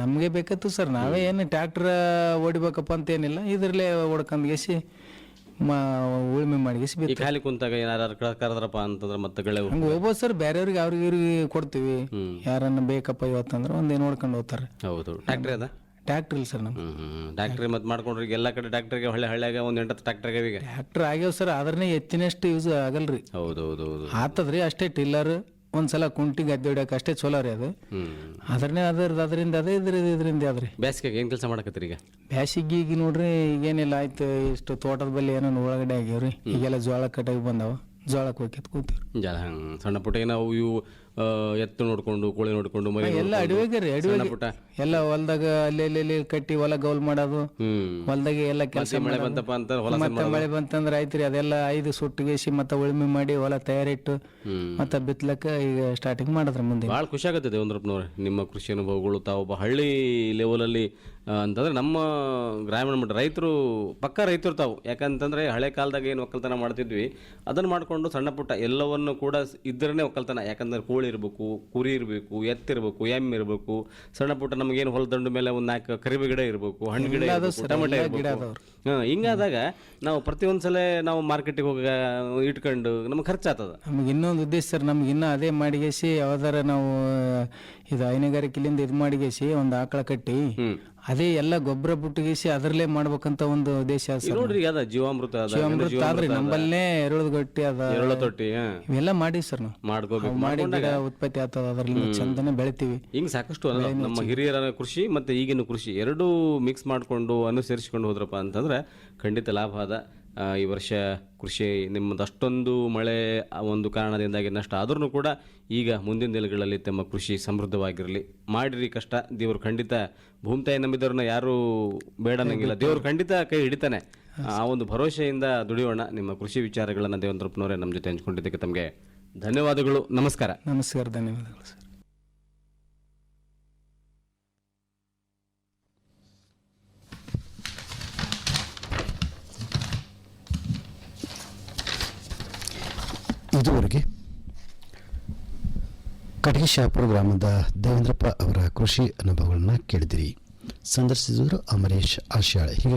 ನಮ್ಗೆ ಬೇಕತ್ತು ಸರ್. ನಾವೇ ಏನು ಟ್ರ್ಯಾಕ್ಟರ್ ಓಡಿಬೇಕಪ್ಪ ಅಂತ ಏನಿಲ್ಲ, ಇದ್ರಲ್ಲೇ ಓಡ್ಕೊಂಡ್ ಗೇಸಿ ಉಳುಮೆ ಮಾಡಿ ಖಾಲಿ ಕುಂತಾಗ ಏನಾರು ಕರೆದ್ರಪ್ಪ ಅಂತಂದ್ರೆ ಮತ್ತೆ ಗೆಳೆ ಹಂಗೆ ಹೋಗ್ಬೋದು ಸರ್. ಬೇರೆಯವ್ರಿಗೆ ಅವ್ರಿಗೆ ಇವ್ರಿಗೆ ಕೊಡ್ತೀವಿ. ಯಾರನ್ನ ಬೇಕಪ್ಪ ಇವತ್ತಂದ್ರೆ ಒಂದೇ ನೋಡ್ಕೊಂಡು ಹೋಗ್ತಾರೆ. ಹೌದು, ಟ್ರ್ಯಾಕ್ಟರ್ ಅದ? ಟ್ರ್ಯಾಕ್ಟರ್ ಇಲ್ಲ ಸರ್. ನಮ್ಮ ಟ್ರ್ಯಾಕ್ಟರ್ ಮತ್ತೆ ಮಾಡ್ಕೊಂಡ್ರಿ ಎಲ್ಲ ಕಡೆ ಟ್ರ್ಯಾಕ್ಟರ್ಗೆ ಹಳ್ಳಿಯಾಗ ಒಂದು 8 ಟ್ರ್ಯಾಕ್ಟರ್ ಈಗ ಟ್ರ್ಯಾಕ್ಟರ್ ಆಗ್ಯಾವ ಸರ್. ಅದ್ರನ್ನೇ ಎತ್ತಿನಷ್ಟು ಯೂಸ್ ಆಗಲ್ರಿ. ಹೌದು, ಆತದ್ರಿ ಅಷ್ಟೇ. ಟಿಲ್ಲರ್ ಒಂದ್ಸಲ ಕುಂಟಿ ಗದ್ದೆ ಹೊಡ್ಯಾಕ ಅಷ್ಟೇ ಚಲೋ ರೀ ಅದು. ಅದ್ರನ್ನೇ ಅದರಿಂದ ಅದೇ ಇದರಿಂದ ಅದ್ರಿ. ಬೇಸಿಗೆ ಏನ್ ಕೆಲಸ ಮಾಡಕತ್ತೀರಿ ಈಗ? ಬ್ಯಾಸಿಗೆ ಈಗ ನೋಡ್ರಿ ಈಗೇನಿಲ್ಲ, ಆಯ್ತು ಇಷ್ಟು ತೋಟದ ಬಲ್ಲಿ ಏನೋ ಒಳಗಡೆ ಆಗ್ಯಾವ್ರಿ. ಈಗೆಲ್ಲ ಜೋಳ ಕಟಾಗಿ ಬಂದಾವ, ಜೋಳಕ್ಕೆ ಹೋಗಿ ಕೂತೀವ್ರಿ. ಸಣ್ಣ ಪುಟ್ಟ ಏನೋ ಇವು ಎತ್ತು ನೋಡ್ಕೊಂಡು ಕೋಳಿ ನೋಡ್ಕೊಂಡು ಎಲ್ಲ ಅಡವಿಗೆ ಎಲ್ಲ ಹೊಲ್ದಾಗ ಅಲ್ಲಿ ಕಟ್ಟಿ ಹೊಲ ಗೌಲ್ ಮಾಡೋದು, ಹೊಲ್ದಾಗೆ ಎಲ್ಲ ಕೆಲಸ. ಮಳೆ ಬಂತಪ್ಪ ಅಂತ ಮತ್ತೆ ಮಳೆ ಬಂತಂದ್ರೆ ಆಯ್ತ್ರಿ, ಅದೆಲ್ಲ 5 ಸುಟ್ಟಿಗೆಸಿ ಮತ್ತೆ ಉಳುಮೆ ಮಾಡಿ ಹೊಲ ತಯಾರಿಟ್ಟು ಮತ್ತೆ ಬಿತ್ಲಕ್ಕ ಈಗ ಸ್ಟಾರ್ಟಿಂಗ್ ಮಾಡಿದ್ರೆ ಮುಂದೆ. ಭಾಳ ಖುಷಿ ಆಗುತ್ತೆ ದೇವೇಂದ್ರಪ್ಪನವ್ರೆ, ನಿಮ್ಮ ಕೃಷಿ ಅನುಭವಗಳು. ತಾವೊಬ್ಬ ಹಳ್ಳಿ ಲೆವೆಲಲ್ಲಿ ಅಂತಂದ್ರೆ ನಮ್ಮ ಗ್ರಾಮೀಣ ಮಟ್ಟ ರೈತರು ಪಕ್ಕ ರೈತರು ತಾವು. ಯಾಕಂತಂದ್ರೆ ಹಳೆ ಕಾಲದಾಗ ಏನು ಒಕ್ಕಲ್ತನ ಮಾಡ್ತಿದ್ವಿ ಅದನ್ನು ಮಾಡ್ಕೊಂಡು ಸಣ್ಣ ಪುಟ್ಟ ಎಲ್ಲವನ್ನು ಕೂಡ ಇದ್ರೇ ಒಕ್ಕಲ್ತನ. ಯಾಕಂದ್ರೆ ಕೋಳಿ ಇರಬೇಕು, ಕುರಿ ಇರಬೇಕು, ಎತ್ತಿರಬೇಕು, ಎಮ್ಮೆ ಇರಬೇಕು, ಸಣ್ಣ ಪುಟ್ಟ ನಮಗೇನು ಹೊಲದಂಡು ಮೇಲೆ ಒಂದು 4 ಕರಿಬೆ ಗಿಡ ಇರಬೇಕು, ಹಣ್ಣು ಗಿಡ ಇರಬೇಕು, ಟೊಮೆಟೊ ಇರಬೇಕು. ಹಿಂಗಾದಾಗ ನಾವು ಪ್ರತಿಯೊಂದ್ಸಲ ನಾವು ಮಾರ್ಕೆಟಿಗೆ ಹೋಗಿ ಇಟ್ಕೊಂಡು ನಮ್ಗೆ ಖರ್ಚಾಗ್ತದ. ನಮ್ಗೆ ಇನ್ನೊಂದು ಉದ್ದೇಶ ಸರ್, ನಮ್ಗೆ ಇನ್ನೂ ಅದೇ ಮಾಡಿಗೆಸಿ ಯಾವ್ದಾರ ನಾವು ಇದು ಹೈನುಗಾರಿಕೆಲಿಂದ ಇದು ಮಾಡಿಗೆಸಿ ಒಂದು ಆಕಳ ಕಟ್ಟಿ ಅದೇ ಎಲ್ಲ ಗೊಬ್ಬರ ಬಿಟ್ಟಿಗೆಸಿ ಅದ್ರಲ್ಲೇ ಮಾಡ್ಬೇಕಂತ ಒಂದು ಉದ್ದೇಶ ನೋಡ್ರಿ. ಅದ ಜೀವಾಮೃತ ಆದ್ರಿ ನಮ್ಮಲ್ಲೇ ಎರೆಹುಳ ಗಟ್ಟಿ ಅದ, ಎರೆಹುಳ ತೊಟ್ಟಿ ಇವೆಲ್ಲ ಮಾಡಿ ಸರ್ ನಾವು ಮಾಡ್ಕೋಬೇಕು. ಮಾಡಿ ಗಿಡ ಉತ್ಪತ್ತಿ ಆಗ್ತದ, ಅದ್ರಲ್ಲಿ ಚಂದನೆ ಬೆಳಿತೀವಿ. ಹಿಂಗ್ ಸಾಕಷ್ಟು ನಮ್ಮ ಹಿರಿಯರ ಕೃಷಿ ಮತ್ತೆ ಈಗಿನ ಕೃಷಿ ಎರಡೂ ಮಿಕ್ಸ್ ಮಾಡ್ಕೊಂಡು ಅನುಸರಿಸಿಕೊಂಡು ಹೋದ್ರಪ್ಪ ಅಂತಂದ್ರೆ ಖಂಡಿತ ಲಾಭ ಅದ. ಈ ವರ್ಷ ಕೃಷಿ ನಿಮ್ಮದು ಅಷ್ಟೊಂದು ಮಳೆ ಒಂದು ಕಾರಣದಿಂದಾಗಿ ನಷ್ಟ ಆದ್ರೂ ಕೂಡ ಈಗ ಮುಂದಿನ ದಿನಗಳಲ್ಲಿ ತಮ್ಮ ಕೃಷಿ ಸಮೃದ್ಧವಾಗಿರಲಿ. ಮಾಡಿರಿ ಕಷ್ಟ, ದೇವರು ಖಂಡಿತ ಭೂಮಿ ತಾಯಿ ನಂಬಿದವ್ರನ್ನ ಯಾರು ಬೇಡನಂಗಿಲ್ಲ, ದೇವರು ಖಂಡಿತ ಕೈ ಹಿಡಿತಾನೆ. ಆ ಒಂದು ಭರವಸೆಯಿಂದ ದುಡಿಯೋಣ. ನಿಮ್ಮ ಕೃಷಿ ವಿಚಾರಗಳನ್ನು ದೇವೇಂದ್ರಪ್ಪನವರೇ ನಮ್ಮ ಜೊತೆ ಹಂಚ್ಕೊಂಡಿದ್ದಕ್ಕೆ ತಮಗೆ ಧನ್ಯವಾದಗಳು. ನಮಸ್ಕಾರ. ನಮಸ್ಕಾರ, ಧನ್ಯವಾದಗಳು ಸರ್. ಇದುವರೆಗೆ ಕಟಗಿ ಶಾಪುರ ಗ್ರಾಮದ ದೇವೇಂದ್ರಪ್ಪ ಅವರ ಕೃಷಿ ಅನುಭವಗಳನ್ನು ಕೇಳಿದಿರಿ. ಸಂದರ್ಶಿಸಿದರು ಅಮರೇಶ್ ಆಶಾಳ್.